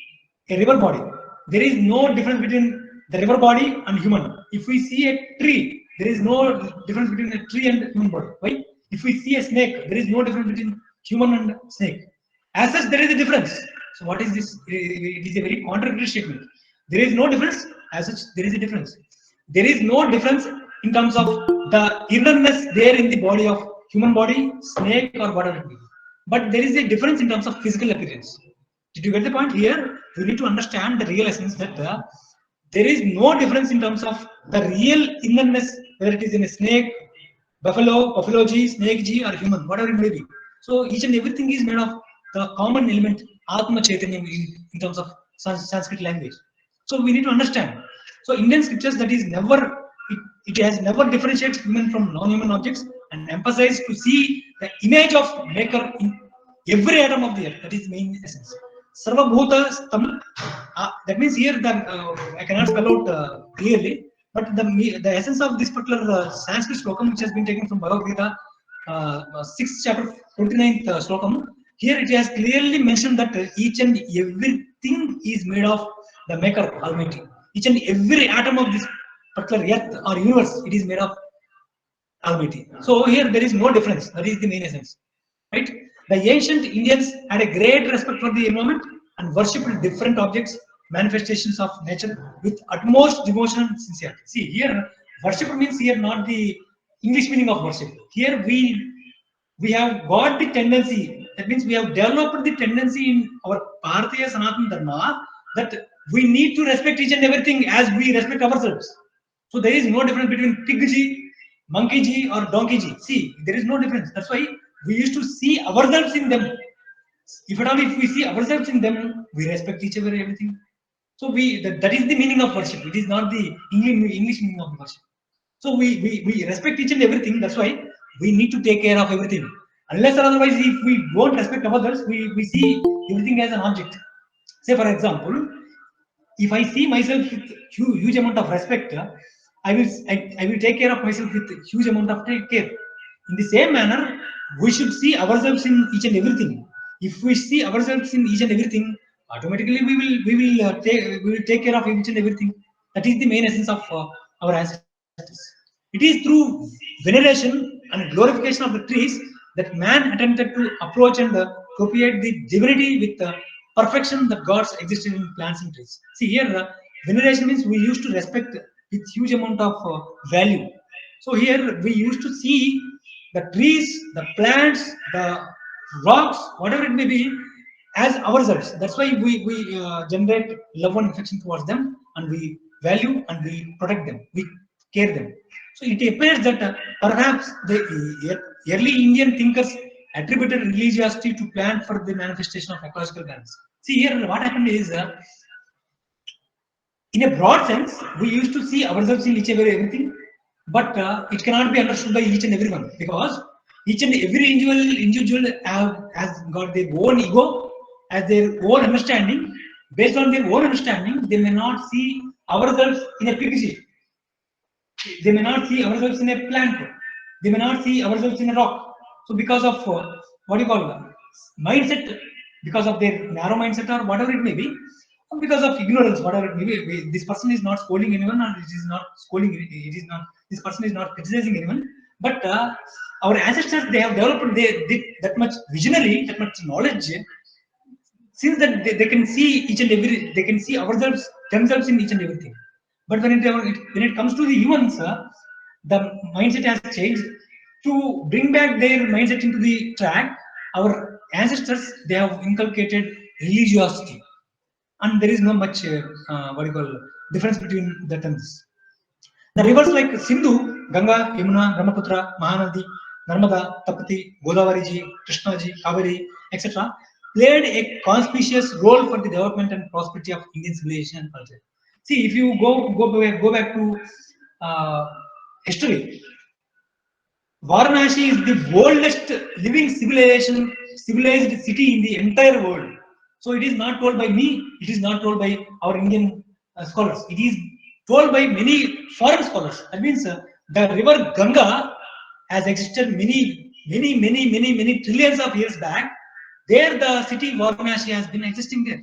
a river body, there is no difference between the river body and human. If we see a tree, there is no difference between a tree and human body. Why? If we see a snake, there is no difference between human and snake. As such, there is a difference. So what is this? It is a very contradictory statement. There is no difference. As such, there is a difference. There is no difference in terms of the innerness there in the body of human body, snake, or whatever it be. But there is a difference in terms of physical appearance. Did you get the point? Here, you need to understand the real essence that there is no difference in terms of the real innerness, whether it is in a snake, buffalo G, snake G, or human, whatever it may be. So each and everything is made of the common element, Atma Chaitanya in terms of Sanskrit language. So we need to understand. So Indian scriptures, that is never, it has never differentiated human from non-human objects and emphasized to see the image of maker in every atom of the earth. That is the main essence. Sarva Bhuta Stam. That means here that I cannot spell out clearly, but the essence of this particular Sanskrit slokam, which has been taken from Bhagavad Gita, 6th chapter, 29th slokam, here it has clearly mentioned that each and everything is made of the Maker Almighty. Each and every atom of this particular earth or universe, it is made of Almighty. So here there is no difference. That is the main essence, right? The ancient Indians had a great respect for the environment and worshipped different objects, manifestations of nature with utmost devotion and sincerity. See here, worship means here not the English meaning of worship. Here we have got the tendency. That means we have developed the tendency in our Bharatiya Sanatana Dharma that we need to respect each and everything as we respect ourselves. So there is no difference between pig G, monkey G, or donkey G. See, there is no difference. That's why we used to see ourselves in them. If at all, if we see ourselves in them, we respect each other, everything. So that is the meaning of worship. It is not the English meaning of worship. So we respect each and everything. That's why we need to take care of everything. Unless or otherwise, if we don't respect others, we see everything as an object. Say for example, if I see myself with huge amount of respect, I will take care of myself with huge amount of care. In the same manner, we should see ourselves in each and everything. If we see ourselves in each and everything, automatically we will take care of each and everything. That is the main essence of our ancestors. It is through veneration and glorification of the trees that man attempted to approach and appropriate the divinity with perfection that gods existed in plants and trees. See here, veneration means we used to respect with huge amount of value. So here we used to see the trees, the plants, the rocks, whatever it may be, as ourselves. That's why we generate love and affection towards them, and we value and we protect them, we care them. So it appears that perhaps the early Indian thinkers attributed religiosity to plant for the manifestation of ecological balance. See here, what happened is, in a broad sense, we used to see ourselves in each and everything, but it cannot be understood by each and everyone, because each and every individual has got their own ego, has their own understanding. Based on their own understanding, they may not see ourselves in a pig. They may not see ourselves in a plant. They may not see ourselves in a rock. So because of what you call mindset, because of their narrow mindset or whatever it may be, or because of ignorance, whatever it may be, this person is not scolding anyone, or it is not scolding. It is not. This person is not criticizing anyone. But our ancestors, they have developed, they did that much visionary, that much knowledge, since that they can see each and every, they can see ourselves, themselves in each and everything. But when it comes to the humans, the mindset has changed. To bring back their mindset into the track, our ancestors, they have inculcated religiosity, and there is no much what you call difference between that and this. The rivers like Sindhu, Ganga, Yamuna, Brahmaputra, Mahanadi, Narmada, Tapati, Godavari ji, Krishna ji, Kaveri, etc., played a conspicuous role for the development and prosperity of Indian civilization and culture. See, if you go back to uh, history, Varanasi is the oldest living civilized city in the entire world. So it is not told by me, it is not told by our Indian scholars. It is told by many foreign scholars. That means the river Ganga has existed many trillions of years back. There, the city Varanasi has been existing there.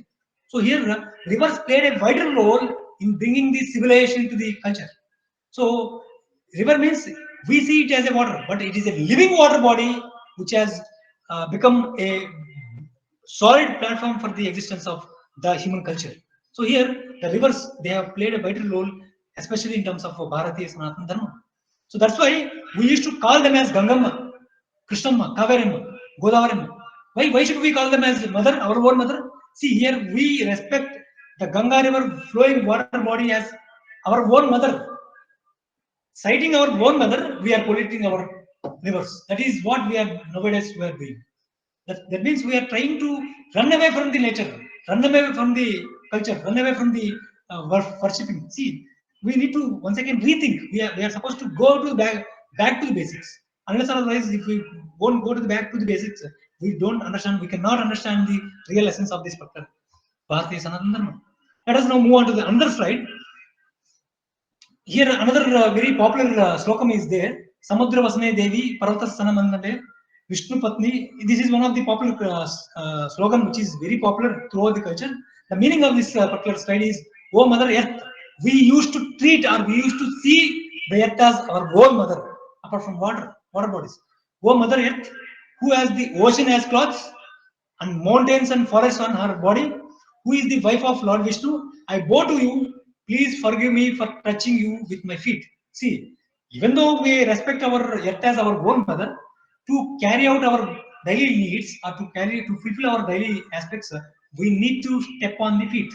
So here, rivers played a vital role in bringing the civilization to the culture. So river means we see it as a water, but it is a living water body which has become a solid platform for the existence of the human culture. So here the rivers, they have played a vital role, especially in terms of Bharatiya Sanatana Dharma. So that's why we used to call them as Gangamma, Krishnamma, Kaverimma, Godavarimma. Why should we call them as mother, our own mother? See here, we respect the Ganga river flowing water body as our own mother. Citing our own mother, we are polluting our rivers. That is what we are nowadays we are doing. That means we are trying to run away from the nature, run away from the culture, run away from the worshipping. See, we need to once again rethink. We are supposed to go to back to the basics. Unless otherwise, if we won't go to the back to the basics, we don't understand. We cannot understand the real essence of this particular Bharatiya Sanatana Dharma. Let us now move on to the other slide. Here another very popular slokam is there. Samudra Vasne Devi Parvatas Sanamandade Vishnu Patni. This is one of the popular slogan which is very popular throughout the culture. The meaning of this particular slide is, "O Mother Earth, we used to treat, or we used to see the earth as our own mother, apart from water bodies. O Mother Earth, who has the ocean as clothes and mountains and forests on her body, who is the wife of Lord Vishnu, I bow to you. Please forgive me for touching you with my feet." See, even though we respect our earth as our own mother, to carry out our daily needs, or to fulfill our daily aspects, we need to step on the feet.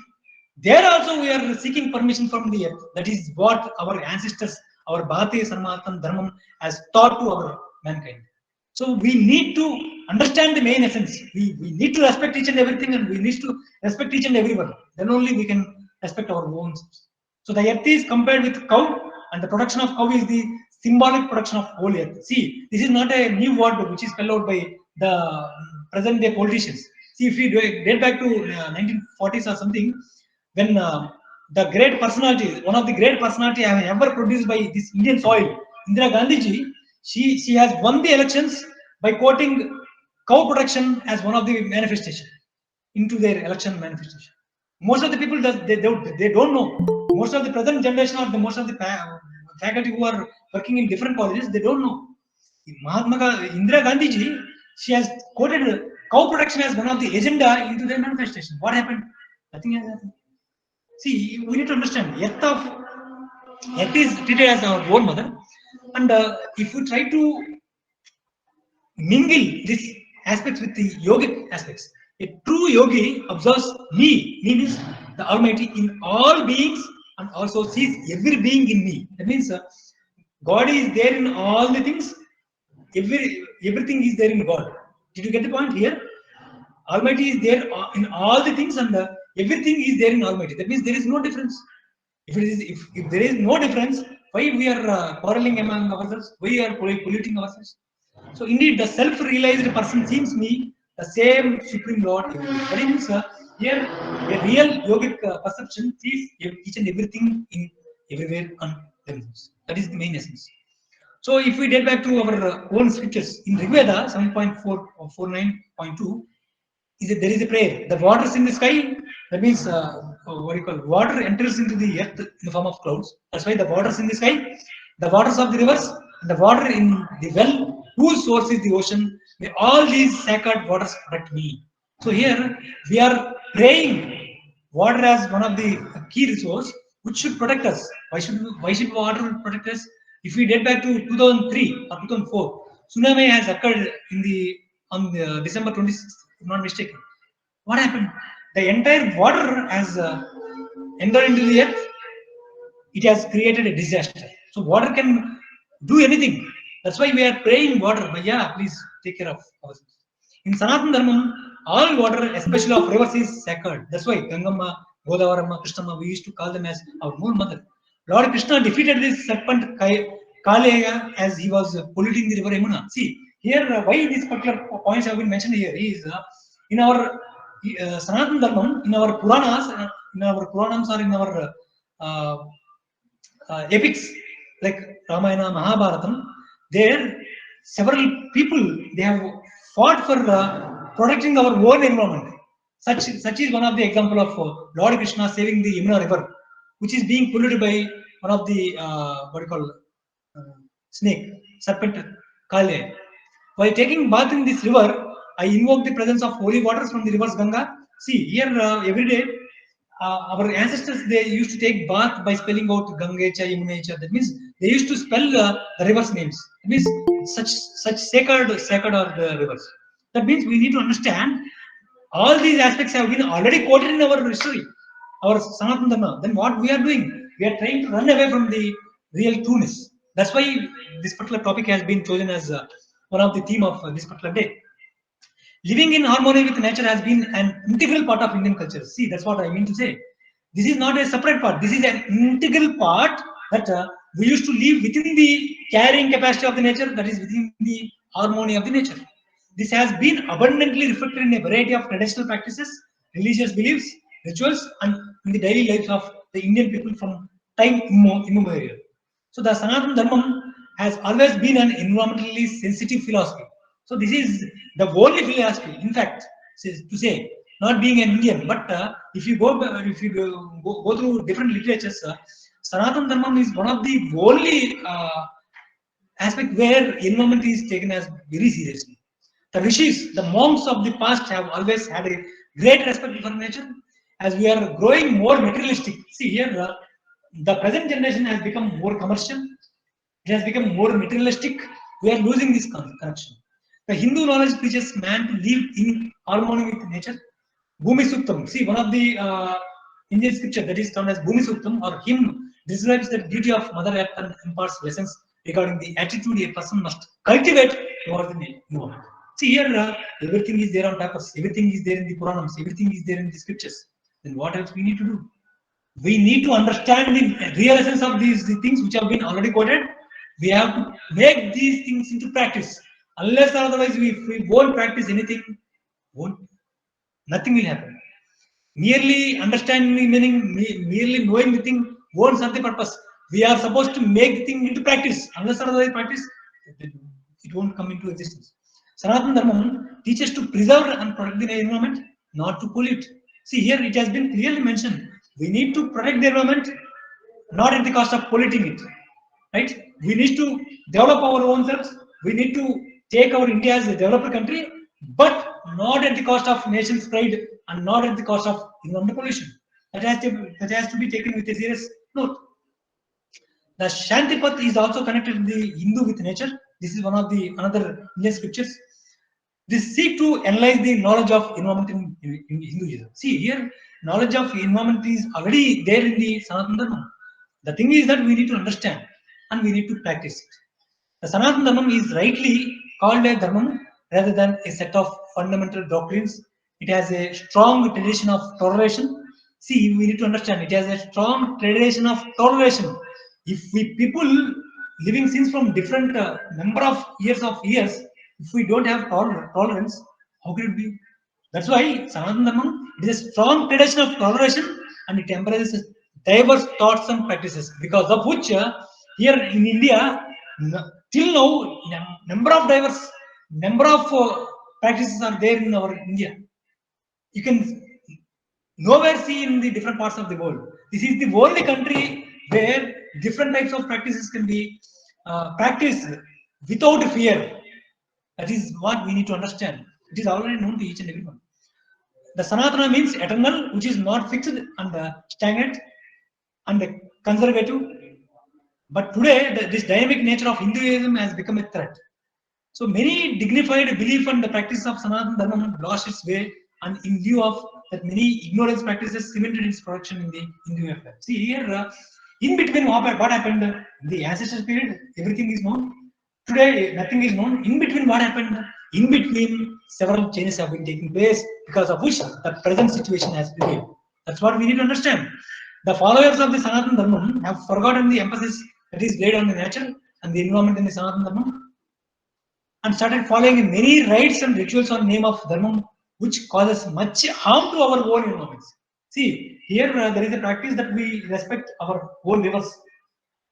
There also we are seeking permission from the earth. That is what our ancestors, our Bharatiya Sanatana Dharma has taught to our mankind. So we need to understand the main essence. We need to respect each and everything, and we need to respect each and everyone. Then only we can respect our own selves. So the earth is compared with cow, and the production of cow is the symbolic production of whole earth. See, this is not a new word which is spelled out by the present day politicians. See, if we date back to 1940s or something, when the great personality, one of the great personality I have ever produced by this Indian soil, Indira Gandhi ji, she has won the elections by quoting cow production as one of the manifestation into their election manifestation. Most of the people they don't know. Most of the present generation, or the most of the faculty who are working in different colleges, they don't know. Indira Gandhi ji, she has quoted cow production as one of the agenda into their manifestation. What happened? Nothing has happened. See, we need to understand earth is treated as our own mother, and if we try to mingle this aspects with the yogic aspects. A true yogi observes me means the Almighty in all beings and also sees every being in me. That means God is there in all the things. Everything is there in God. Did you get the point here? Almighty is there in all the things, and everything is there in Almighty. That means there is no difference. If there is no difference, why we are quarreling among ourselves? Why we are polluting ourselves? So indeed, the self-realized person seems me the same Supreme Lord everywhere. That means here a real yogic perception sees each and everything in everywhere and themselves. That is the main essence. So if we get back to our own scriptures in Rigveda 7.4 or 49.2, is that there is a prayer. The waters in the sky, that means what do you call, water enters into the earth in the form of clouds. That's why the waters in the sky, the waters of the rivers, and the water in the well, whose source is the ocean. May all these sacred waters protect me. So here we are praying water as one of the key resource which should protect us. Why should water protect us? If we get back to 2003 or 2004, tsunami has occurred in the on the December 26th, if not mistaken. What happened? The entire water has entered into the earth. It has created a disaster. So water can do anything. That's why we are praying water. But yeah, please take care of ourselves. In Sanatana Dharma, all water, especially of rivers, is sacred. That's why Gangamma, Godavarama, Krishnamma, we used to call them as our moon mother. Lord Krishna defeated this serpent Kaleya as he was polluting the river Yamuna. See, here why these particular points have been mentioned here is in our Sanatana Dharma, in our Puranas, in our Puranams or in our uh, epics like Ramayana, Mahabharatam, there several people they have fought for protecting our own environment. Such is one of the example of Lord Krishna saving the Yamuna river, which is being polluted by one of the what do you call snake serpent Kale. While taking bath in this river, I invoke the presence of holy waters from the rivers Ganga. See here every day our ancestors they used to take bath by spelling out Gangecha, Yamunecha. That means they used to spell the rivers names. It means such sacred are the rivers. That means we need to understand all these aspects have been already quoted in our history, our Sanatana Dharma. Then what we are doing? We are trying to run away from the real trueness. That's why this particular topic has been chosen as one of the theme of this particular day. Living in harmony with nature has been an integral part of Indian culture. See, that's what I mean to say. This is not a separate part. This is an integral part that we used to live within the carrying capacity of the nature, that is within the harmony of the nature. This has been abundantly reflected in a variety of traditional practices, religious beliefs, rituals, and in the daily lives of the Indian people from time immemorial. So the Sanatana Dharma has always been an environmentally sensitive philosophy. So this is the only philosophy, in fact, to say, not being an Indian, but if you go through different literatures, Sanatana Dharma is one of the only aspect where environment is taken as very seriously. The rishis, the monks of the past have always had a great respect for nature. As we are growing more materialistic, see here, the present generation has become more commercial. It has become more materialistic. We are losing this connection. The Hindu knowledge teaches man to live in harmony with nature. Bhumi Suktam. See, one of the Indian scripture that is termed as Bhumi Suktam or hymn describes the beauty of Mother Earth and imparts lessons regarding the attitude a person must cultivate towards the environment. See here, everything is there on tapas, everything is there in the Puranams, everything is there in the scriptures. Then what else we need to do? We need to understand the real essence of these things which have been already quoted. We have to make these things into practice. Unless or otherwise, if we won't practice anything, won't nothing will happen. Merely understanding the meaning, merely knowing the thing won't serve the purpose. We are supposed to make the thing into practice. Unless or otherwise practice, it won't come into existence. Sanatana Dharma teaches to preserve and protect the environment, not to pollute. See here, it has been clearly mentioned. We need to protect the environment, not at the cost of polluting it. Right? We need to develop our own selves. We need to take our India as a developed country, but not at the cost of nation's pride and not at the cost of environmental pollution. That has to be taken with a serious note. The Shantipat is also connected to the Hindu with nature. This is one of the another Indian scriptures. This seek to analyze the knowledge of environment in Hinduism. See here, knowledge of environment is already there in the Sanatana Dharma. The thing is that we need to understand and we need to practice it. The Sanatana Dharma is rightly called a dharma rather than a set of fundamental doctrines. It has a strong tradition of toleration. See, we need to understand it has a strong tradition of toleration. If we people living since from different number of years, if we don't have tolerance, how could it be? That's why Sanatana Dharma is a strong tradition of toleration and it embraces diverse thoughts and practices. Because of which here in India, till now, number of practices are there in our India. You can nowhere see in the different parts of the world. This is the only country where different types of practices can be practiced without fear. That is what we need to understand. It is already known to each and everyone. The Sanatana means eternal, which is not fixed and stagnant and conservative. But today, this dynamic nature of Hinduism has become a threat. So many dignified belief and the practice of Sanatana Dharma lost its way, and in view of that, many ignorance practices cemented its production in the Hindu affair. See here, in between what happened in the ancestral period, everything is known. Today, nothing is known. In between, what happened? In between, several changes have been taking place because of which the present situation has prevailed. That's what we need to understand. The followers of the Sanatana Dharma have forgotten the emphasis that is laid on the nature and the environment in the Sanatana Dharma and started following many rites and rituals on name of dharma, which causes much harm to our own environments. See, here there is a practice that we respect our own rivers.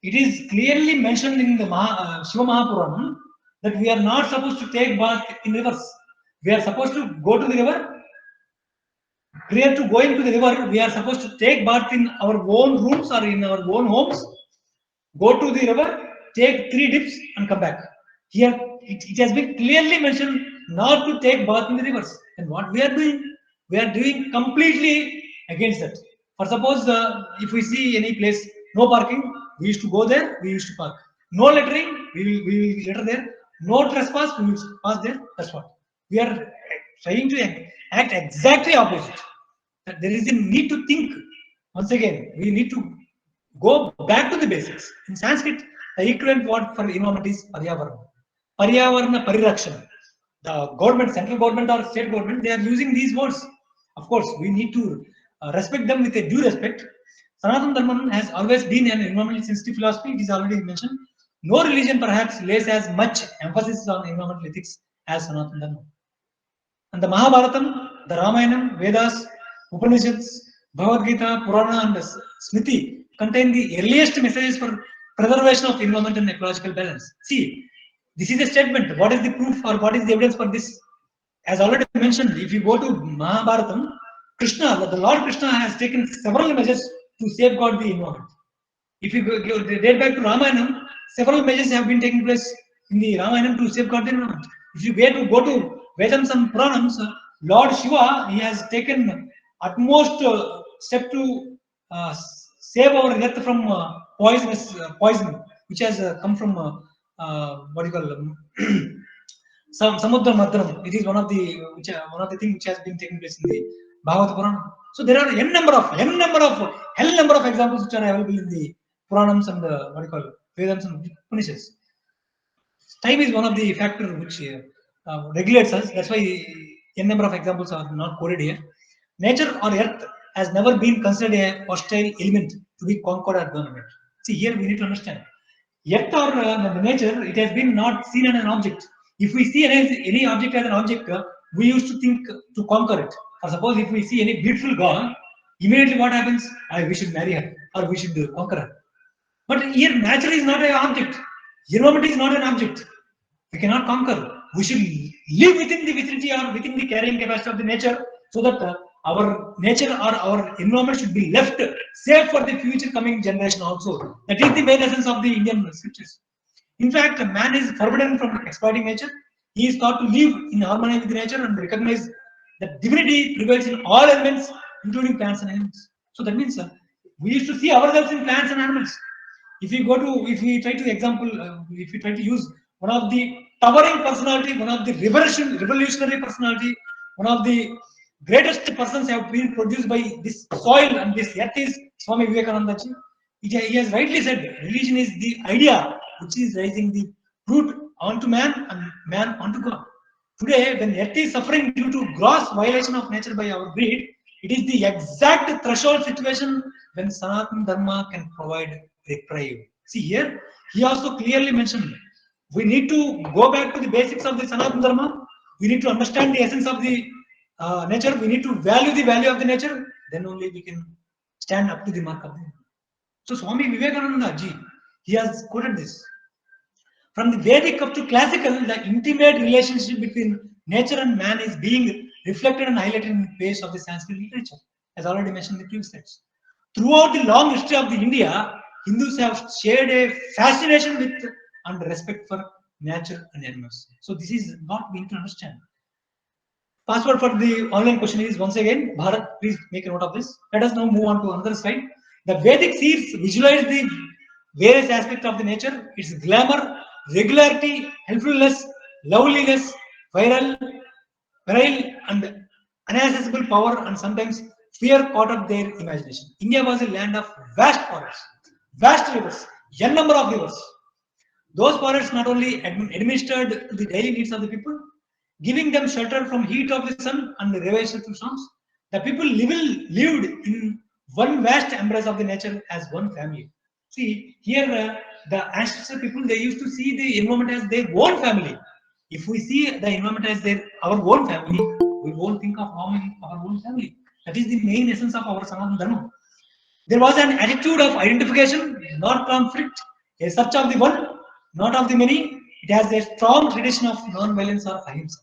It is clearly mentioned in the Shiva Mahapuranam that we are not supposed to take bath in rivers. We are supposed to go to the river. Prior to going to the river, we are supposed to take bath in our own rooms or in our own homes. Go to the river, take 3 dips and come back. Here it has been clearly mentioned not to take bath in the rivers. And what we are doing completely against that. For suppose if we see any place, no parking, we used to go there, we used to park. No littering, we will litter there. No trespass, we will pass there. That's what. We are trying to act exactly opposite. There is a need to think. Once again, we need to go back to the basics. In Sanskrit, the equivalent word for environment is Paryavarana. Paryavarana Parirakshana. The government, central government or state government, they are using these words. Of course, we need to respect them with a due respect. Sanatana Dharma has always been an environmental sensitive philosophy. It is already mentioned. No religion perhaps lays as much emphasis on environmental ethics as Sanatana Dharma. And the Mahabharatam, the Ramayana, Vedas, Upanishads, Bhagavad Gita, Purana, and Smriti contain the earliest messages for preservation of environment and ecological balance. See, this is a statement. What is the proof or what is the evidence for this? As already mentioned, if you go to Mahabharatam, Krishna, the Lord Krishna has taken several measures to safeguard the environment. If you date back to Ramayana, several measures have been taking place in the Ramayana to safeguard the environment. If you go to Vedams and Puranams, Lord Shiva, he has taken utmost step to save our earth from poison, which has come from what do you call Samudra Madram. It is one of the things which has been taking place in the Bhagavad Purana. So there are hell number of examples which are available in the Puranams and the Vedams and Upanishads. Time is one of the factors which regulates us. That's why n number of examples are not quoted here. Nature or earth has never been considered a hostile element to be conquered or dominated. See, here we need to understand. Earth or the nature, it has been not seen as an object. If we see any object as an object, we used to think to conquer it. For suppose if we see any beautiful girl, immediately what happens? We should marry her or we should conquer her. But here, nature is not an object. Environment is not an object. We cannot conquer. We should live within the vicinity or within the carrying capacity of the nature, so that our nature or our environment should be left safe for the future coming generation also. That is the main essence of the Indian scriptures. In fact, man is forbidden from exploiting nature. He is taught to live in harmony with nature and recognize that divinity prevails in all elements, including plants and animals. So that means we used to see ourselves in plants and animals. If we try to use one of the towering personality, one of the revolutionary personality, one of the greatest persons have been produced by this soil and this earth is Swami Vivekananda ji. He has rightly said, religion is the idea which is raising the fruit onto man and man onto God. Today, when earth is suffering due to gross violation of nature by our greed, it is the exact threshold situation when Sanatana Dharma can provide reprieve. See here, he also clearly mentioned we need to go back to the basics of the Sanatana Dharma. We need to understand the essence of the nature. We need to value the value of the nature. Then only we can stand up to the mark of the. So Swami Vivekananda ji, he has quoted this. From the Vedic up to classical, the intimate relationship between nature and man is being reflected and highlighted in the page of the Sanskrit literature, as already mentioned in the previous slides. Throughout the long history of the India, Hindus have shared a fascination with and respect for nature and animals. So this is what we need to understand. Password for the online question is once again, Bharat, please make a note of this. Let us now move on to another slide. The Vedic seers visualize the various aspects of the nature, its glamour, regularity, helpfulness, loveliness, virile and inaccessible power, and sometimes fear caught up their imagination. India was a land of vast forests, vast rivers, n number of rivers. Those forests not only administered to the daily needs of the people, giving them shelter from heat of the sun and the ravaged through storms. The people lived in one vast embrace of the nature as one family. See, here the ancestral people, they used to see the environment as their own family. If we see the environment as our own family, we won't think of harming our own family. That is the main essence of our Sanatana Dharma. There was an attitude of identification, not conflict, a search of the one, not of the many. It has a strong tradition of non-violence or ahimsa.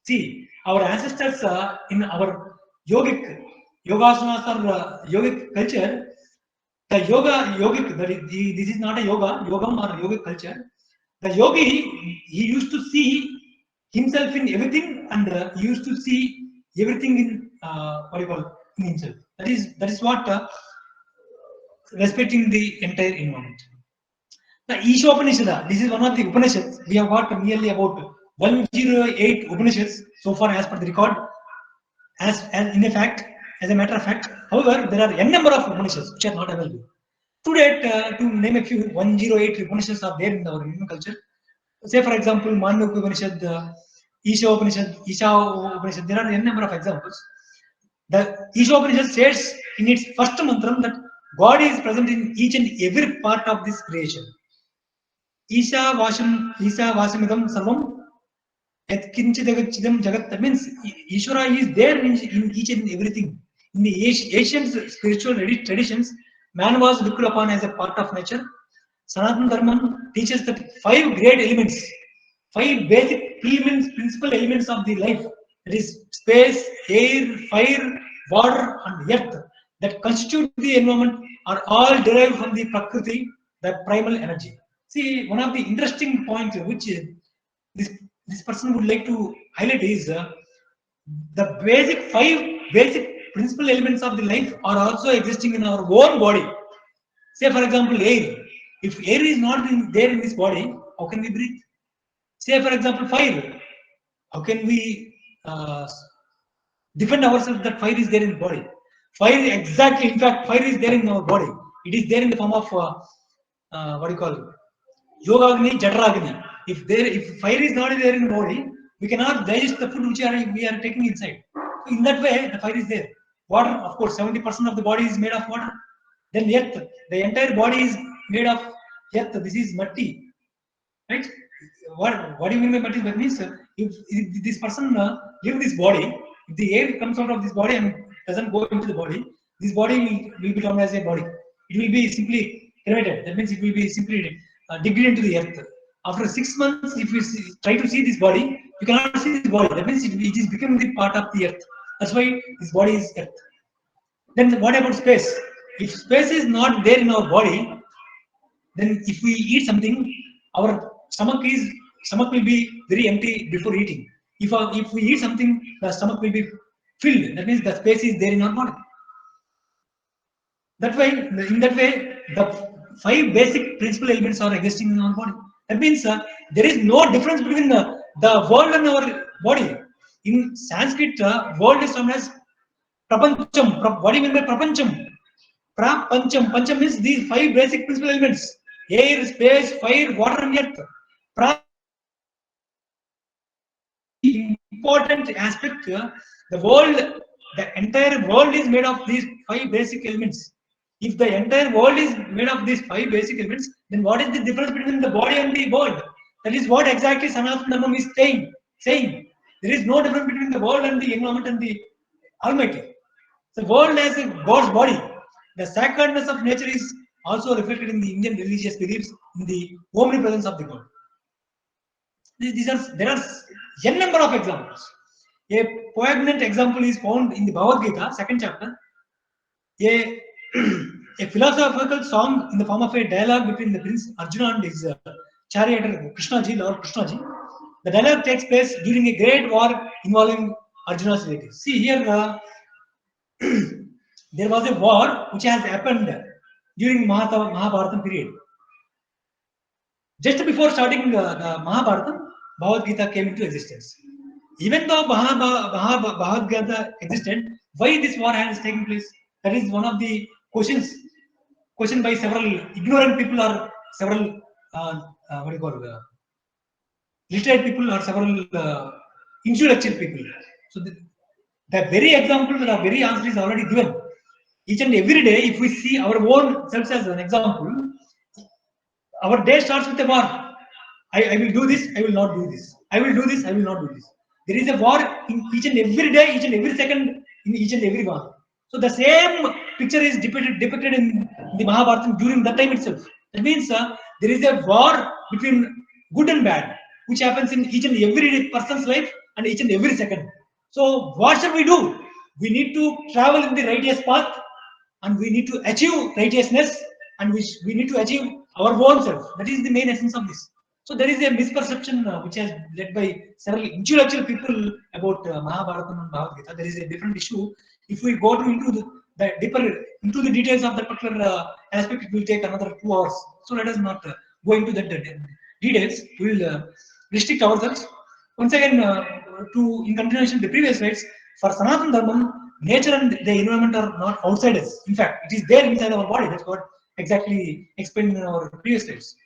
See, our ancestors in our yogasanas or yogic culture, the yogic, this is not a yogam or yogic culture. The yogi, he used to see himself in everything and he used to see everything in what you call in himself. That is what respecting the entire environment. The Ishopanishad, this is one of the Upanishads. We have got nearly about 108 Upanishads so far as per the record. As a matter of fact, however, there are n number of Upanishads which are not available. Today, to name a few, 108 Upanishads are there in our Indian culture. Say, for example, Mandukya Upanishad, Isha Upanishad, there are n number of examples. The Isha Upanishad says in its first mantra that God is present in each and every part of this creation. Isha Vasamidam Sarvam Yatkinchidagachidam Jagat. That means Ishvara is there in each and everything. In the ancient spiritual traditions, man was looked upon as a part of nature. Sanatana Dharma teaches that five great elements, five basic principal elements of the life, that is space, air, fire, water, and earth, that constitute the environment, are all derived from the Prakriti, the primal energy. See, one of the interesting points which this person would like to highlight is the five basic principal elements of the life are also existing in our own body. Say, for example, air. If air is not there in this body, how can we breathe? Say, for example, fire. How can we defend ourselves that fire is there in the body? Fire, exactly. In fact, fire is there in our body. It is there in the form of what do you call it? Yogagni, Jataragni. If fire is not there in the body, we cannot digest the food which we are taking inside. So in that way, the fire is there. Water, of course, 70% of the body is made of water. Then earth, the entire body is made of earth. This is matti, right? What do you mean by matti? That means if this person leave this body, if the air comes out of this body and doesn't go into the body, this body will be termed as a body. It will be simply cremated. That means it will be simply digged into the earth. After 6 months, if you try to see this body, you cannot see this body. That means it is becoming the part of the earth. That's why this body is earth. Then what about space? If space is not there in our body, then if we eat something, our stomach will be very empty before eating. If we eat something, the stomach will be filled. That means the space is there in our body. In that way, the five basic principal elements are existing in our body. That means there is no difference between the world and our body. In Sanskrit, world is known as prapancham. What do you mean by prapancham? Prapancham. Pancham means these five basic principal elements: air, space, fire, water, and earth. Pra important aspect, the world, the entire world is made of these five basic elements. If the entire world is made of these five basic elements, then what is the difference between the body and the world? That is what exactly Sanatana Dharma is saying. There is no difference between the world and the environment and the Almighty. The world as a God's body. The sacredness of nature is also reflected in the Indian religious beliefs in the omnipresence of the God. There are n number of examples. A poignant example is found in the Bhagavad Gita, second chapter. A, a philosophical song in the form of a dialogue between the Prince Arjuna and his charioteer Krishnaji, Lord Krishnaji. The dialogue takes place during a great war involving Arjuna's relatives. See here, there was a war which has happened during Mahabharata period. Just before starting the Mahabharata, Bhagavad Gita came into existence. Even though Bhagavad Gita existed, why this war has taken place? That is one of the questioned by several ignorant people or several what do you call literate people or several intellectual people. So the very example, the very answer is already given. Each and every day, if we see our own selves as an example, our day starts with a war. I will do this, I will not do this. I will do this, I will not do this. There is a war in each and every day, each and every second, in each and every one. So the same picture is depicted in the Mahabharata during that time itself. That means there is a war between good and bad, which happens in each and every person's life and each and every second. So what should we do? We need to travel in the righteous path, and we need to achieve righteousness, and we need to achieve our own self. That is the main essence of this. So there is a misperception which has led by several intellectual people about Mahabharata and Bhagavad Gita. There is a different issue. If we go into the deeper into the details of that particular aspect, it will take another 2 hours. So let us not go into that details. We will restrict ourselves. Once again, in continuation of the previous slides, for Sanatana Dharma, nature and the environment are not outside us. In fact, it is there inside our body. That's what exactly explained in our previous slides.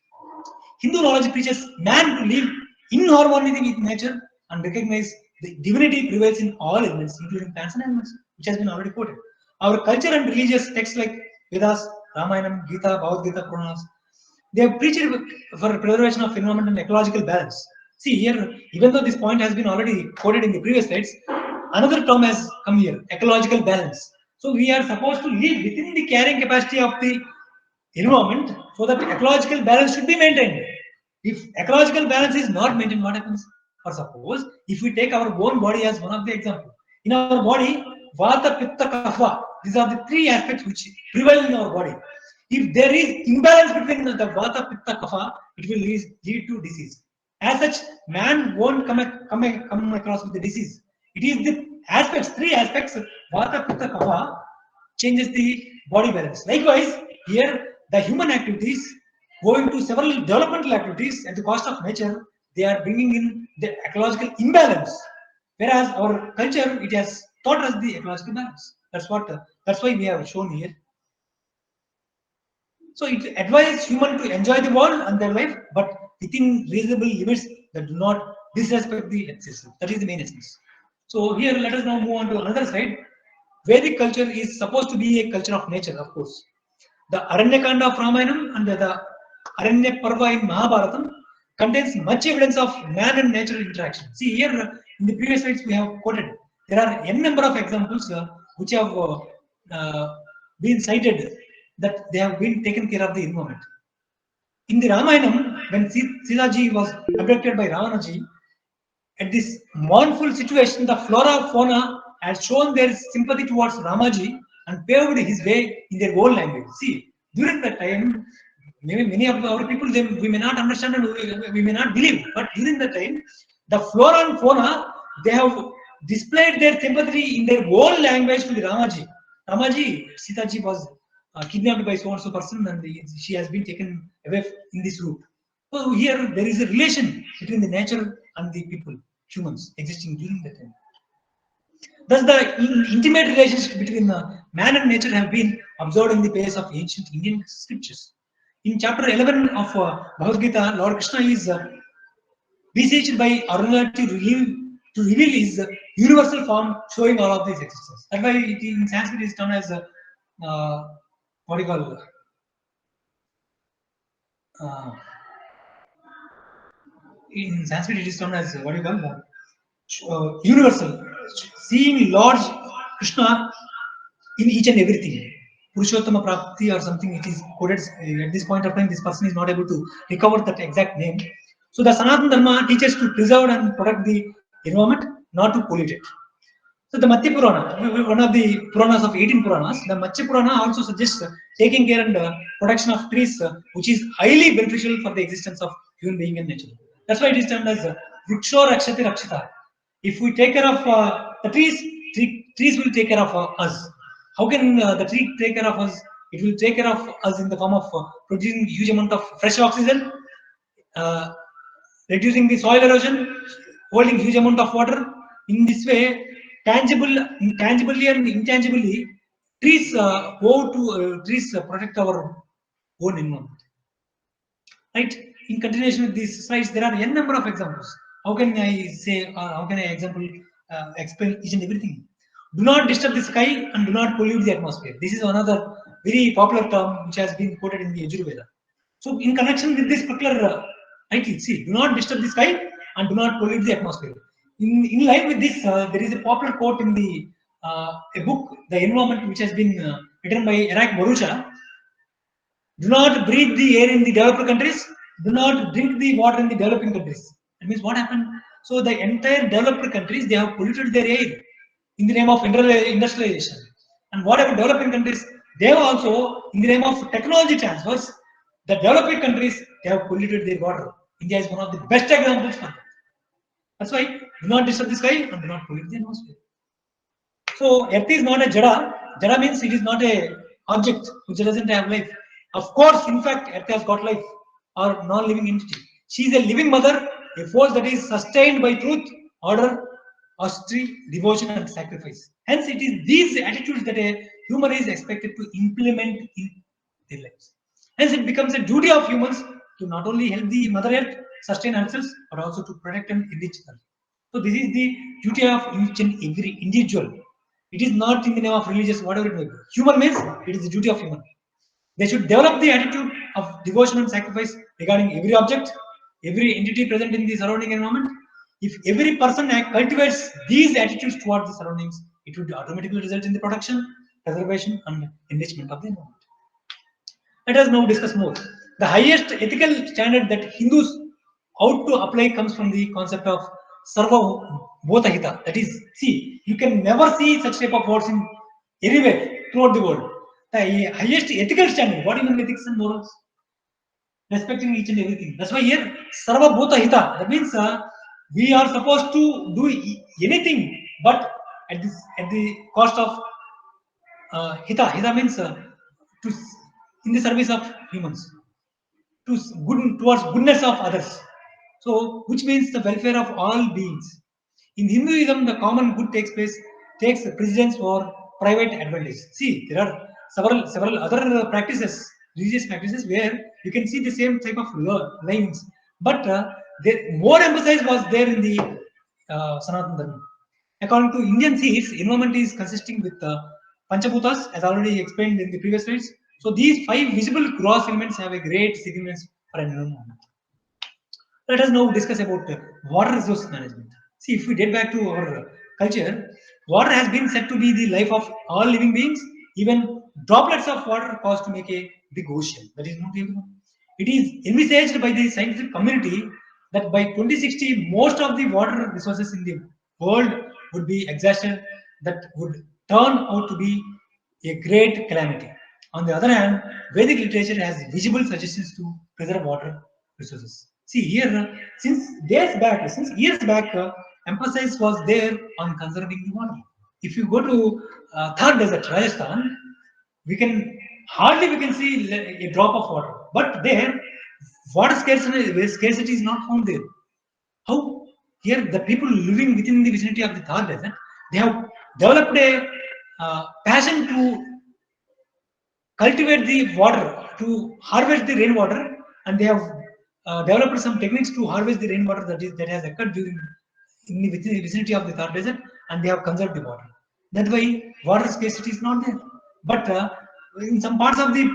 Hindu knowledge teaches man to live in harmony with nature and recognize the divinity prevails in all elements, including plants and animals, which has been already quoted. Our culture and religious texts like Vedas, Ramayana, Gita, Bhagavad Gita, Puranas, they have preached for preservation of environment and ecological balance. See here, even though this point has been already quoted in the previous slides, another term has come here: ecological balance. So we are supposed to live within the carrying capacity of the environment, so that ecological balance should be maintained. If ecological balance is not maintained, what happens? Or suppose if we take our own body as one of the example. In our body, Vata, Pitta, Kapha, these are the three aspects which prevail in our body. If there is imbalance between the Vata, Pitta, Kapha, it will lead to disease. As such, man won't come across with the disease. It is the aspects, three aspects, Vata, Pitta, Kapha, changes the body balance. Likewise, here the human activities going to several developmental activities at the cost of nature, they are bringing in the ecological imbalance. Whereas our culture, it has taught us the ecological balance. That's why we have shown here. So it advises human to enjoy the world and their life, but within reasonable limits that do not disrespect the existence. That is the main essence. So here, let us now move on to another slide. Vedic culture is supposed to be a culture of nature, of course. The Aranyakanda of Ramayana and the Aranya Parva in Mahabharata contains much evidence of man and nature interaction. See here, in the previous slides we have quoted, there are n number of examples which have been cited that they have been taken care of the environment. In the Ramayana, when Sitaji was abducted by Ravanaji, at this mournful situation, the flora and fauna had shown their sympathy towards Ramaji and paved his way in their own language. See, during that time, maybe many of our people, we may not understand and we may not believe, but during that time, the flora and fauna, they have displayed their sympathy in their own language to the Ramaji. Ramaji, Sitaji was kidnapped by so and so person, and she has been taken away in this route. So here there is a relation between the nature and the people, humans existing during that time. Thus, the intimate relationship between man and nature have been observed in the pages of ancient Indian scriptures. In chapter 11 of Bhagavad Gita, Lord Krishna is beseeched by Arjuna to reveal his universal form, showing all of these existence. That's why it in Sanskrit is termed as what do you call uh, in Sanskrit it is termed as what do you call universal, seeing Lord Krishna in each and everything. Purushottama Prapti or something it is quoted at this point of time. This person is not able to recover that exact name. So the Sanatana Dharma teaches to preserve and protect the environment, not to pollute it. So the Matsya Purana, one of the Puranas of 18 Puranas, the Matsya Purana also suggests taking care and protection of trees, which is highly beneficial for the existence of human being and nature. That's why it is termed as Vriksho Rakshati Rakshita. If we take care of the trees, trees will take care of us. How can the tree take care of us? It will take care of us in the form of producing huge amount of fresh oxygen, uh, reducing the soil erosion, holding huge amount of water. In this way, tangibly and intangibly, trees protect our own environment. Right? In continuation with these slides, there are n number of examples. How can I say? How can I explain each and everything? Do not disturb the sky and do not pollute the atmosphere. This is another very popular term which has been quoted in the Yajurveda. So, in connection with this particular title, see, do not disturb the sky and do not pollute the atmosphere. In line with this, there is a popular quote in the a book, The Environment, which has been written by Eric Morucha. Do not breathe the air in the developed countries. Do not drink the water in the developing countries. That means what happened? So the entire developed countries, they have polluted their air in the name of industrialization. And whatever developing countries, they have also, in the name of technology transfers, the developing countries, they have polluted their water. India is one of the best examples for that. That's why do not disturb the sky and do not pollute the atmosphere. So Earth is not a jada. Jada means it is not a object which doesn't have life. Of course, in fact, Earth has got life or non-living entity. She is a living mother, a force that is sustained by truth, order, austerity, devotion, and sacrifice. Hence, it is these attitudes that a human is expected to implement in their lives. Hence, it becomes a duty of humans to not only help the Mother Earth sustain herself, but also to protect and enrich her. So, this is the duty of each and every individual. It is not in the name of religious, whatever it may be. Human means it is the duty of human. They should develop the attitude of devotion and sacrifice regarding every object, every entity present in the surrounding environment. If every person cultivates these attitudes towards the surroundings, it would automatically result in the protection, preservation, and enrichment of the environment. Let us now discuss more. The highest ethical standard that Hindus ought to apply comes from the concept of Sarva Bhutahita. That is, see, you can never see such type of words in anywhere throughout the world. The highest ethical standard, what even ethics and morals? Respecting each and everything. That's why here, Sarva Bhutahita. That means we are supposed to do anything, but at the cost of hita. Hita means to in the service of humans, to towards goodness of others. So, which means the welfare of all beings. In Hinduism, the common good takes precedence for private advantage. See, there are several other practices, religious practices, where you can see the same type of lines, but more emphasis was there in the Sanatana Dharma. According to Indian Sikhs, environment is consisting with Panchabhutas, as already explained in the previous slides. So these five visible gross elements have a great significance for an environment. Let us now discuss about water resource management. See, if we get back to our culture, water has been said to be the life of all living beings. Even droplets of water cause to make a big ocean. That is not even. It is envisaged by the scientific community that by 2060, most of the water resources in the world would be exhausted. That would turn out to be a great calamity. On the other hand, Vedic literature has visible suggestions to preserve water resources. See here, since years back, emphasis was there on conserving the water. If you go to Thar Desert, Rajasthan, we can see a drop of water, but there Water scarcity is not found there. How? Here the people living within the vicinity of the Thar desert, they have developed a passion to cultivate the water, to harvest the rainwater, and they have developed some techniques to harvest the rainwater that has occurred during in the vicinity of the Thar desert, and they have conserved the water. That's why water scarcity is not there. But in some parts of the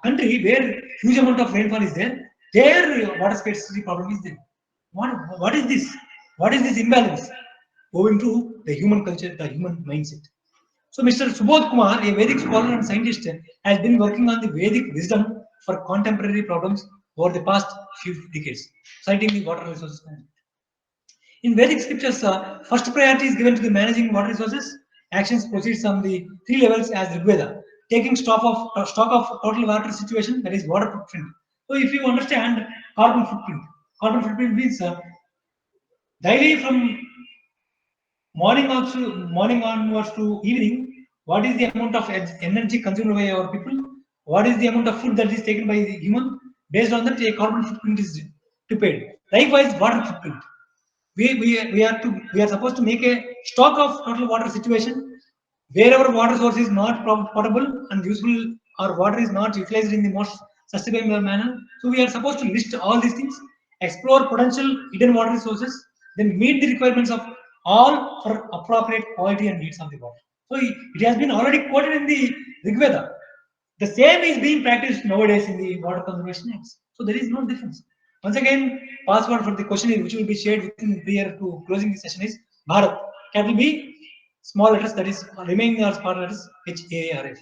country where huge amount of rainfall is there, their water scarcity problem is there. What is this? What is this imbalance? Owing to the human culture, the human mindset. So Mr. Subodh Kumar, a Vedic scholar and scientist, has been working on the Vedic wisdom for contemporary problems over the past few decades, citing the water resources management. In Vedic scriptures, first priority is given to the managing water resources. Actions proceeds on the three levels as Rigveda, taking stock of total water situation, that is water footprint. So if you understand carbon footprint means daily from morning onwards to evening, what is the amount of energy consumed by our people, what is the amount of food that is taken by the human, based on that a carbon footprint is prepared. Likewise water footprint, we are supposed to make a stock of total water situation. Wherever water source is not potable and useful, or water is not utilized in the most sustainable manner, so we are supposed to list all these things, explore potential hidden water resources, then meet the requirements of all for appropriate quality and needs of the water. So it has been already quoted in the Rigveda. The same is being practiced nowadays in the water conservation acts. So there is no difference. Once again, password for the question which will be shared within prior to closing the session is Bharat. Capital B, small letters, that is remaining are small letters HARF.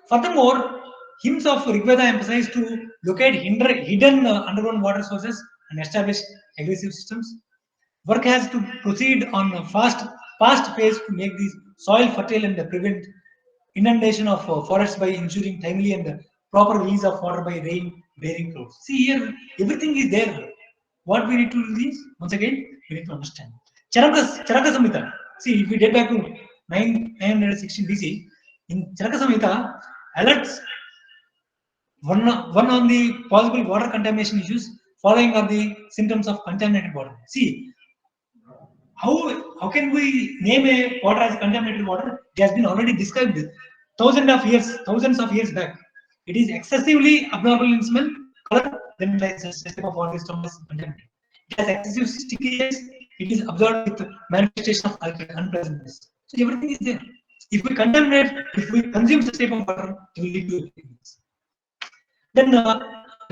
Furthermore, hymns of Rigveda emphasize to locate hidden underground water sources and establish aggressive systems. Work has to proceed on a fast pace to make the soil fertile and prevent inundation of forests by ensuring timely and proper release of water by rain-bearing clouds. See here, everything is there. What we need to release, once again, we need to understand. Charaka Samhita. See, if we date back to 916 BC, in Charaka Samhita, alerts one on the possible water contamination issues, following are the symptoms of contaminated water. See, how can we name a water as contaminated water? It has been already described thousands of years back. It is excessively abnormal in smell, color, then it has a system of water is termed as contaminated. It has excessive stickiness, it is absorbed with manifestation of unpleasantness. So everything is there. If we consume such type of water, it will lead to everything. Then the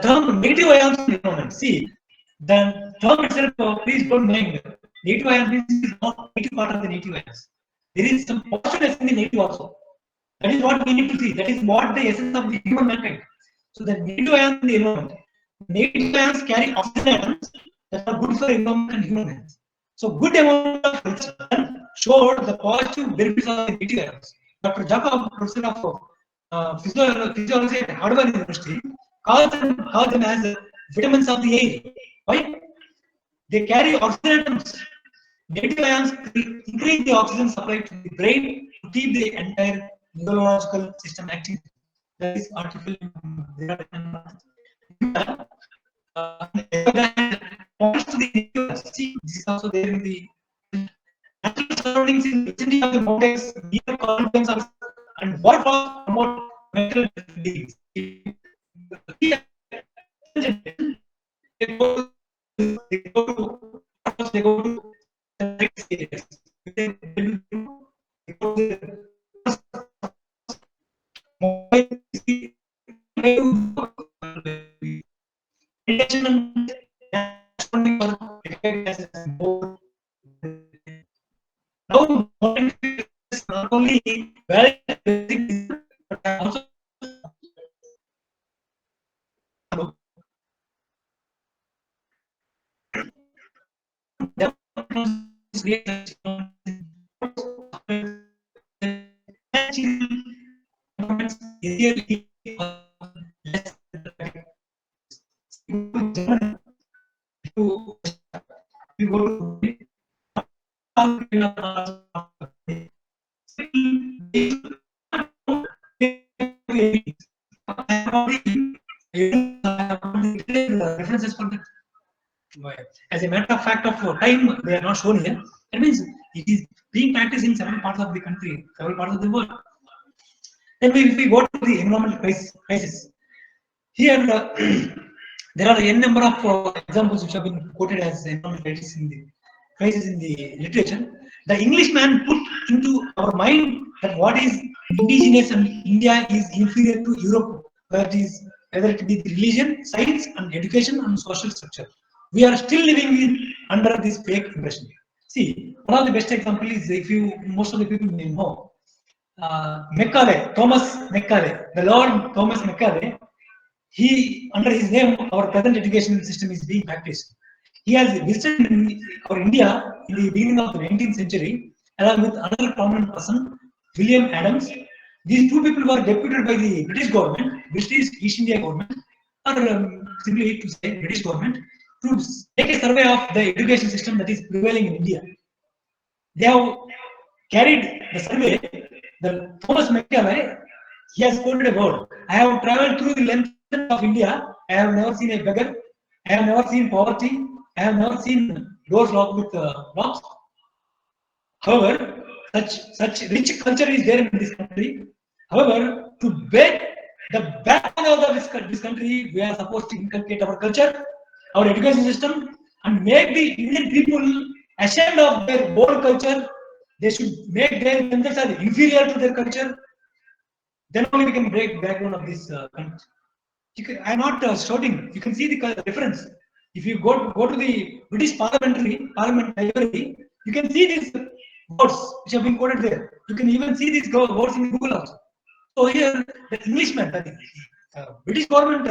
term negative ions in the environment. See, the term itself, please don't mind. Negative ions means is not negative part of the negative ions. There is some positiveness in the negative also. That is what we need to see. That is what the essence of the human mankind. So the negative ions in the environment. Negative ions carry oxygen atoms that are good for environment and human health. So good amount of research showed the positive benefits of the negative ions. Dr. Jacob, professor of physiology at Harvard University, calls them as vitamins of the air. Why? They carry oxygen atoms. Negative ions increase the oxygen supply to the brain to keep the entire neurological system active. That is artificial. Points to the negative ions. See, this is also there in the natural surroundings in the vicinity of the mountains, near confluence of and waterfalls promote mental beings. They go to they go to areas. They go to now not only valid but also references for that. As a matter of fact of time, they are not shown here. That means it is being practiced in several parts of the country, several parts of the world. Then if we go to the environmental crisis, here there are n number of examples which have been quoted as environmental crisis in the literature. The Englishman put into our mind that what is indigenous and India is inferior to Europe, whether it be the religion, science, and education and social structure. We are still living under this fake impression. See, one of the best examples is, if you, most of the people may know, Thomas Macaulay, the Lord Thomas Macaulay. He, under his name, our present education system is being practiced. He has visited our India in the beginning of the 19th century, along with another prominent person, William Adams. These two people were deputed by the British government, British East India government, or simply to say British government, to take a survey of the education system that is prevailing in India. They have carried the survey. The Thomas Macaulay, he has quoted a word: "I have traveled through the length of India. I have never seen a beggar. I have never seen poverty. I have never seen doors locked with locks. However, such rich culture is there in this country. However, to break the backbone of this country, we are supposed to inculcate our culture, our education system, and make the Indian people ashamed of their own culture. They should make themselves as inferior to their culture. Then only we can break the backbone of this country." I am not shouting. You can see the difference. If you go to the British Parliament library, you can see these words which have been quoted there. You can even see these words in Google also. So here, the Englishman, the British government,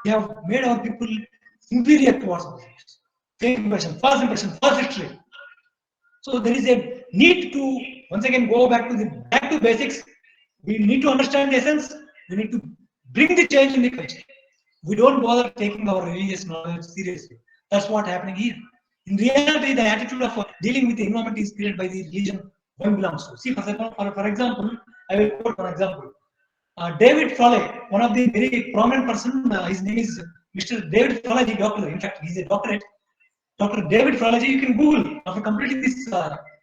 they have made our people inferior towards us. Fake impression, false history. So there is a need to once again go back to basics. We need to understand the essence. We need to bring the change in the culture. We don't bother taking our religious knowledge seriously. That's what's happening here. In reality, the attitude of dealing with the environment is created by the religion one belongs to. See, for example, I will quote one example. David Frawley, one of the very prominent person, his name is Mr. David Frawley, doctor. In fact, he's a doctorate. Dr. David Frawley, you can Google. After completing this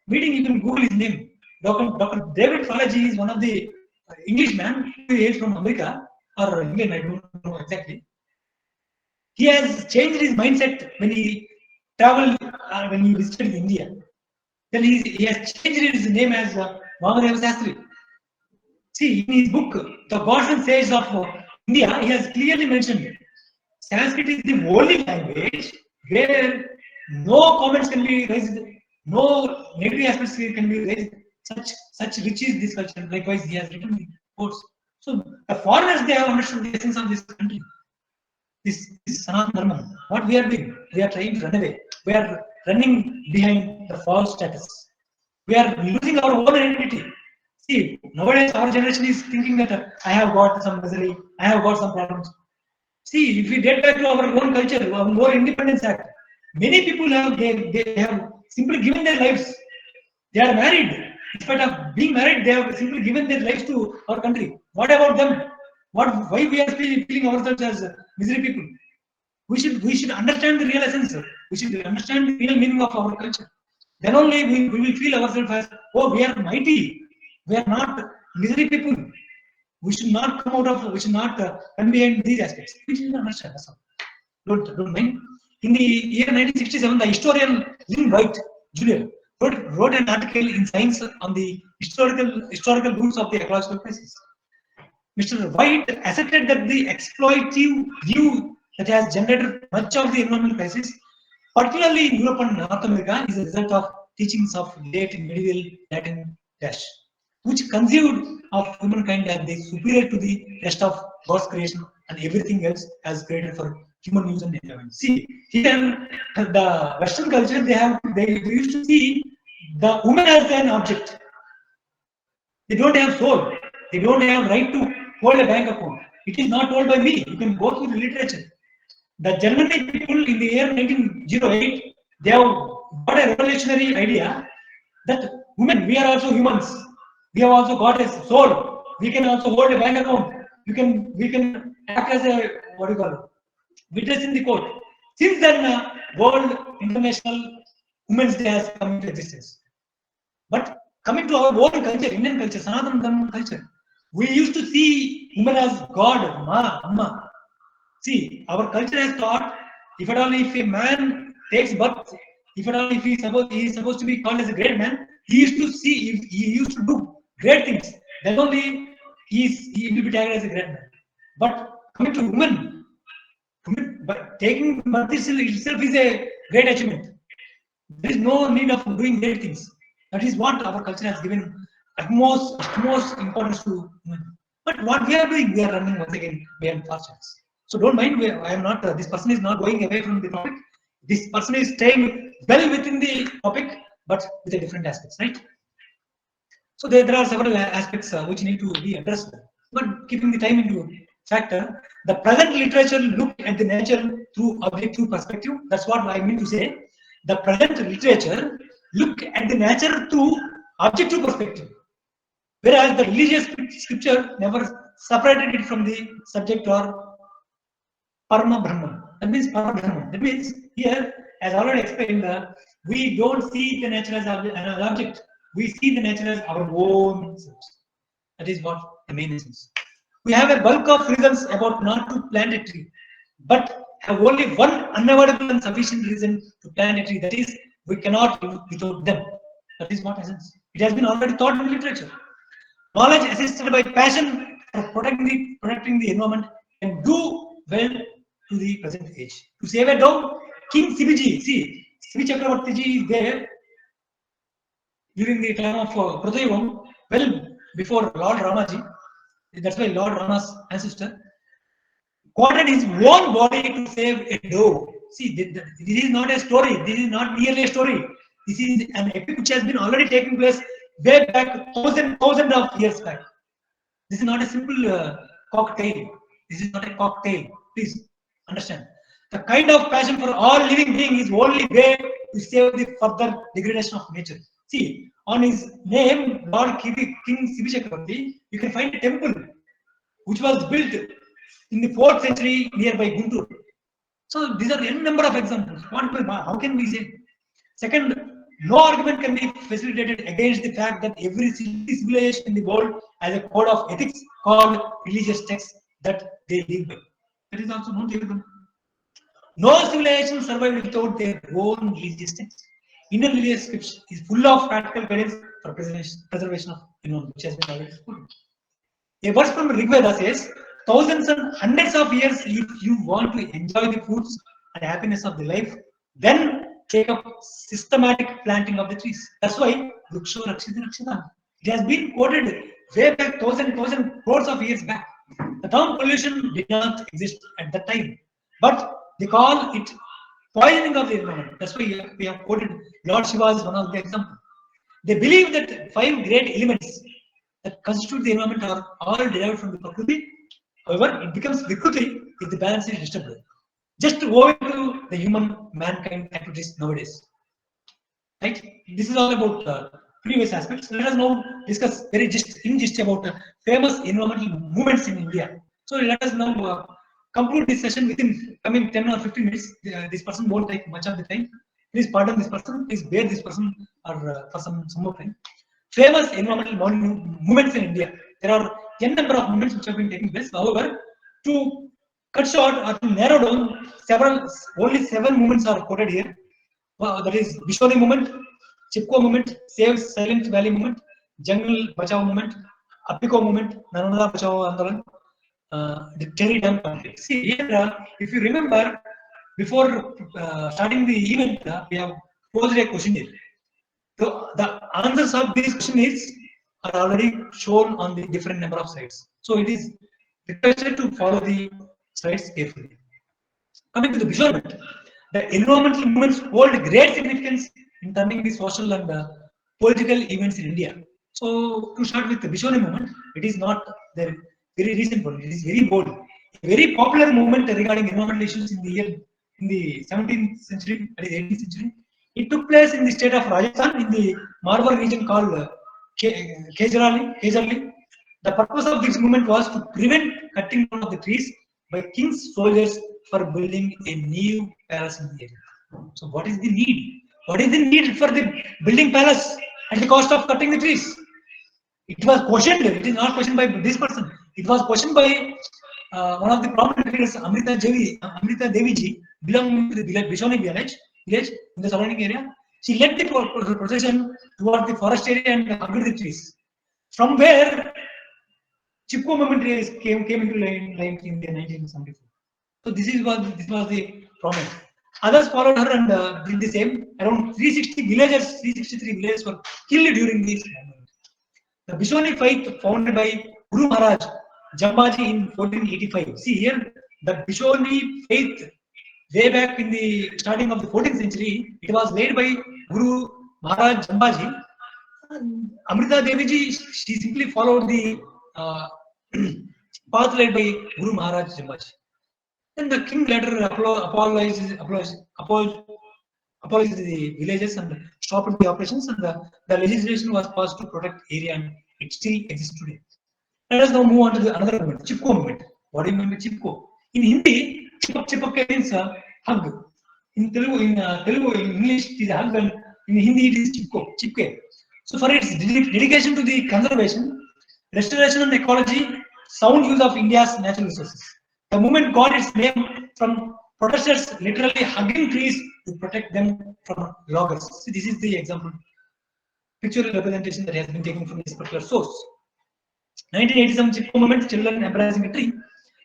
meeting, you can Google his name. Dr. David Frawley is one of the Englishman who is from America or England, I don't know exactly. He has changed his mindset when he traveled, when he visited India. Then he has changed his name as Vamadeva Sastri. See, in his book, The Gods and Sages of India, he has clearly mentioned Sanskrit is the only language where no comments can be raised, no negative aspects can be raised. Such rich is this culture. Likewise, he has written the quotes. So the foreigners, they have understood the essence of this country. This Sanatana Dharma. What we are doing, we are trying to run away. We are running behind the false status. We are losing our own identity. See, nowadays our generation is thinking that I have got some misery, I have got some problems. See, if we get back to our own culture, our more Independence Act, many people they have simply given their lives. They are married. In spite of being married, they have simply given their lives to our country. What about them? Why we are feeling ourselves as misery people? We should understand the real essence. We should understand the real meaning of our culture. Then only we will feel ourselves as, oh, we are mighty. We are not misery people. We should not come out of. We should not come behind these aspects. We should understand. That's all. Don't mind. In the year 1967, the historian Lynn White Jr. wrote an article in Science on the historical roots of the ecological crisis. Mr. White asserted that the exploitative view that has generated much of the environmental crisis, particularly in Europe and North America, is a result of teachings of late medieval Latin dash, which conceived of humankind as the superior to the rest of God's creation and everything else as created for human use and enjoyment. See, here the Western culture, they used to see the woman as an object. They don't have soul. They don't have right to hold a bank account. It is not told by me. You can go through the literature. The Germanic people in the year 1908, they have got a revolutionary idea that women, we are also humans. We have also got a soul. We can also hold a bank account. We can act as a what do you call it? Witness in the court. Since then, World International Women's Day has come into existence. But coming to our own culture, Indian culture, Sanatana Dharma culture, we used to see women as God, Ma, Amma. See, our culture has taught, if at all if a man takes birth, if at all if he is supposed to be called as a great man, he used to see, if he used to do great things, then only he will be tagged as a great man. But coming to women, but taking birth itself is a great achievement. There is no need of doing great things. That is what our culture has given utmost importance to women. But what we are doing, we are running once again beyond fortunes. So don't mind. I am not. This person is not going away from the topic. This person is staying well within the topic, but with a different aspects, right? So there are several aspects which need to be addressed. But keeping the time into factor, the present literature look at the nature through objective perspective. That's what I mean to say. The present literature look at the nature through objective perspective, whereas the religious scripture never separated it from the subject or Parama Brahman. That means Parama Brahman. That means here, as already explained, we don't see the nature as an object. We see the nature as our own selves. That is what the main essence. We have a bulk of reasons about not to plant a tree, but have only one unavoidable and sufficient reason to plant a tree. That is, we cannot live without them. That is what essence. It has been already taught in literature. Knowledge assisted by passion for protecting the environment can do well to the present age. To save a dog, King Sibiji, see, Sibi Chakravartiji is there during the time of Protayugam, well before Lord Ramaji. That's why Lord Rama's ancestor quoted his own body to save a dove. See, this is not a story. This is not merely a story. This is an epic which has been already taking place way back thousand of years back. This is not a simple cocktail. This is not a cocktail. Please understand. The kind of passion for all living beings is only way to save the further degradation of nature. See, on his name, Lord King Sibi Chakravarti, you can find a temple which was built in the 4th century nearby Guntur. So these are n number of examples. How can we say? Second, no argument can be facilitated against the fact that every civilization in the world has a code of ethics called religious texts that they live by. That is also not everyone. No civilization survived without their own religious texts. Indian religious scripture is full of practical guidance for preservation of environment, which has been already spoken. A verse from Rigveda says, thousands and hundreds of years, if you want to enjoy the fruits and happiness of the life, then take up systematic planting of the trees. That's why Vriksho Rakshita Rakshita. It has been quoted way back thousand crores of years back. The term pollution did not exist at that time, but they call it poisoning of the environment. That's why we have quoted Lord Shiva as one of the examples. They believe that 5 great elements that constitute the environment are all derived from the Prakriti. However, it becomes Vikruti if the balance is disturbed. Just owing to the mankind activities nowadays. Right? This is all about previous aspects. Let us now discuss very just about famous environmental movements in India. So let us now conclude this session within coming 10 or 15 minutes. This person won't take much of the time. Please pardon this person. Please bear this person or for some more time. Famous environmental movements in India. There are n number of movements which have been taking place. However, to cut short or to narrow down, only 7 movements are quoted here. That is Bishori movement, Chipko movement, Save Silent Valley movement, Jungle Bachao movement, Apiko movement, Narmada Bachao Andolan, the Terry Dam conflict. See here, if you remember, before starting the event, we have posed a question here. So the answers of these questions are already shown on the different number of slides. So it is requested to follow the slides carefully. Coming to the visualment, the environmental movements hold great significance in turning the social and political events in India. So to start with the Vishoni movement, it is not the very recent one. It is very old, a very popular movement regarding environmental issues in the 17th century, that is 18th century. It took place in the state of Rajasthan in the Marwar region called Kejarli. The purpose of this movement was to prevent cutting down of the trees by king's soldiers for building a new palace in the area. So what is the need? What is the need for the building palace at the cost of cutting the trees? It was questioned. It is not questioned by this person. It was questioned by one of the prominent leaders, Amrita Devi ji, belonging to the Bishoni village in the surrounding area. She led the procession towards the forest area and hugged the trees. From where Chipko movement came into line in the 1974. So this was the promise. Others followed her and did the same. Around 363 villages were killed during this movement. The Bishoni faith founded by Guru Maharaj Jambaji in 1485. See here, the Bishoni faith way back in the starting of the 14th century, it was led by Guru Maharaj Jambaji. Amrita Devi ji, she simply followed the path led by Guru Maharaj Jambaji. Then the king later apologized to the villages and stopped the operations, and the legislation was passed to protect area, and it still exists today. Let us now move on to the another movement, Chipko movement. What do you mean by Chipko? In Hindi, Chipko means hug. In Telugu, in English, it is hug, and in Hindi, it is Chipke. So for its dedication to the conservation, restoration and ecology, sound use of India's natural resources. The movement got its name from protesters literally hugging trees to protect them from loggers. So this is the example, pictorial representation that has been taken from this particular source. 1987 Chipko movement, children embracing a tree.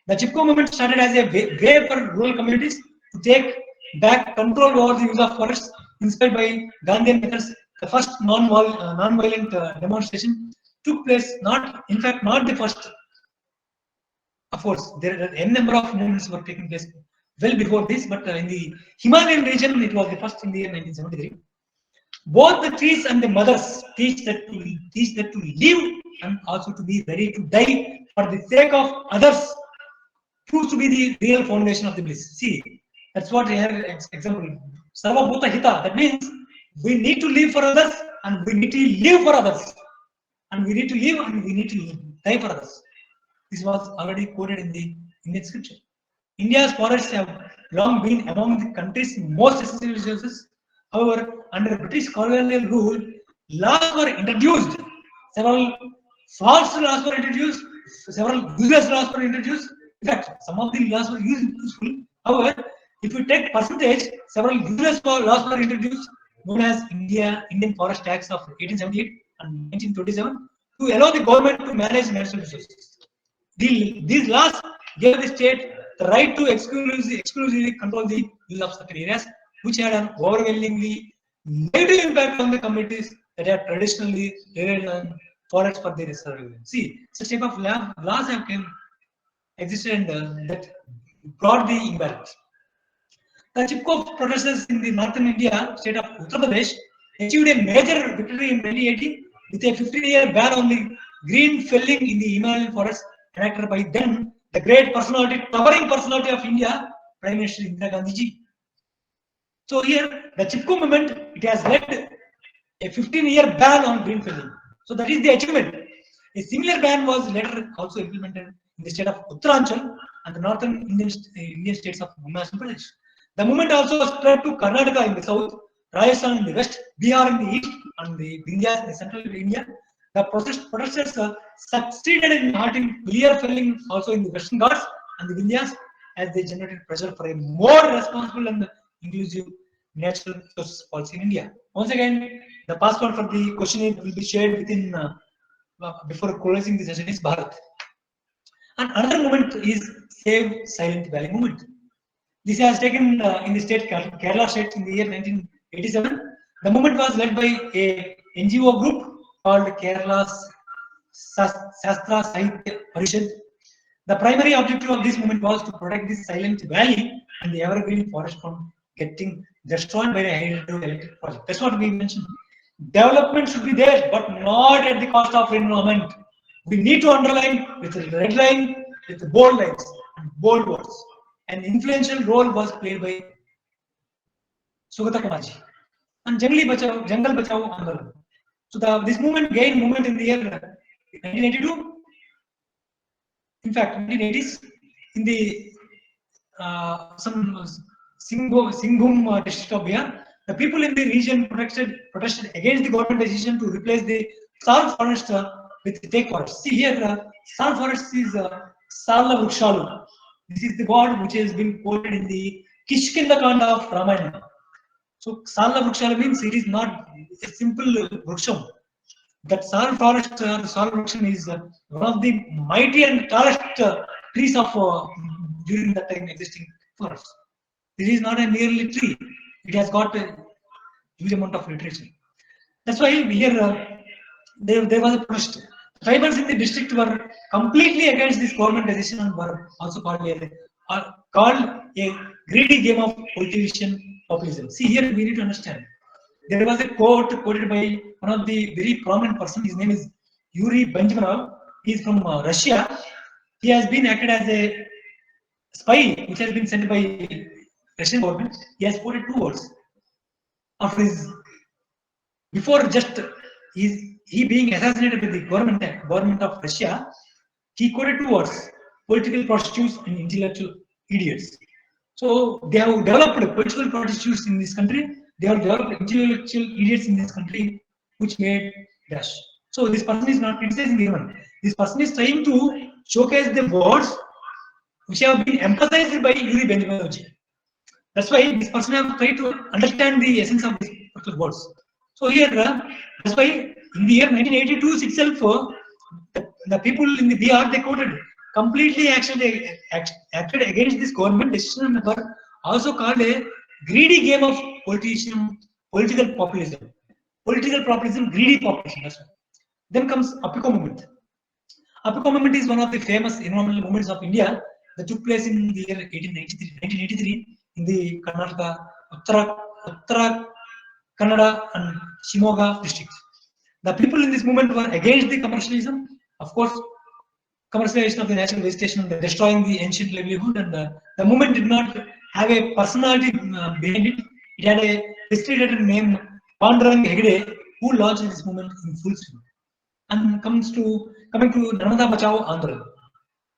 The Chipko movement started as a way for rural communities to take back control over the use of forests, inspired by Gandhian methods. The first non-violent demonstration took place, not the first. Of course, there are n number of movements were taking place well before this, but in the Himalayan region, it was the first in the year 1973. Both the trees and the mothers teach that to live and also to be ready to die for the sake of others proves to be the real foundation of the bliss. See, that's what we have example. Sarva Bhuta Hita. That means we need to live for others and we need to live for others. And we need to live and we need to die for others. This was already quoted in the Indian scripture. India's forests have long been among the country's most essential resources. However, under British colonial rule, laws were introduced. Several false laws were introduced. Several useless laws were introduced. In fact, some of the laws were useful. However, if we take percentage, several useless laws were introduced, known as Indian Forest Acts of 1878 and 1927, to allow the government to manage natural resources. These laws gave the state the right to exclusively control the use of certain areas, which had an overwhelmingly negative impact on the communities that had traditionally relied on forests for their survival. See, such type of laws have existed and that brought the imbalance. The Chipko protesters in the northern India state of Uttar Pradesh achieved a major victory in 2018 with a 15-year ban on the green felling in the Himalayan forest enacted by then the great personality, towering personality of India, Prime Minister Indira Gandhi ji. So here, the Chipko movement, it has led a 15-year ban on green felling. So that is the achievement. A similar ban was later also implemented in the state of Uttaranchal and the northern Indian states of Himachal Pradesh. The movement also spread to Karnataka in the south, Rajasthan in the west, Bihar in the east, and the Vindhyas in the central India. The protesters succeeded in halting clear felling also in the Western Ghats and the Vindhyas, as they generated pressure for a more responsible and inclusive natural resources policy in India. Once again, the password for the questionnaire will be shared within before closing the session is Bharat. And another movement is Save Silent Valley movement. This has taken in the state Kerala state in the year 1987. The movement was led by a NGO group called Kerala's Shastra Sahitya Parishad. The primary objective of this movement was to protect the silent valley and the evergreen forest from getting destroyed by a hydroelectric project. That's what we mentioned. Development should be there, but not at the cost of environment. We need to underline with a red line, with bold lines and bold words. An influential role was played by Sugata Kumarji and Jungle Bachao Andolan. So this movement gained movement in the year 1982. In fact, 1980s, in the some Singhum district of Bihar. The people in the region protested against the government decision to replace the sal forest with teak forest. See here, sal forest is Sala Vrikshalu. This is the word which has been quoted in the Kishkindakanda of Ramayana. So Sala Vrikshalu means it is not a simple vriksham. That sal forest, sal vriksham is one of the mighty and tallest trees of during that time existing forest. This is not a merely tree. It has got a huge amount of literature. That's why here there was a protest. Tribals in the district were completely against this government decision and were also called a greedy game of politician populism. See here we need to understand. There was a quote quoted by one of the very prominent person. His name is Yuri Benjaminov. He is from Russia. He has been acted as a spy, which has been sent by Russian government. He has quoted two words of his before just he being assassinated by the government of Russia. He quoted two words: political prostitutes and intellectual idiots. So they have developed political prostitutes in this country. They have developed intellectual idiots in this country, which made dash. So this person is not criticizing anyone. This person is trying to showcase the words which have been emphasized by Yuri Benjamin. That's why this person have tried to understand the essence of these particular words. So here, that's why in the year 1982 itself, the people in the Bihar, they quoted completely acted against this government decision and were also called a greedy game of political populism. Political populism, greedy populism. That's right. Then comes Apiko movement. Apiko movement is one of the famous environmental movements of India that took place in the year 1983 in the Karnataka, Uttara Kannada and Shimoga districts. The people in this movement were against the commercialism, of course, commercialization of the natural vegetation, destroying the ancient livelihood, and the movement did not have a personality behind it. It had a history named Pandurang Hegde, who launched this movement in full swing. And coming to Narmada Bachao Andhra.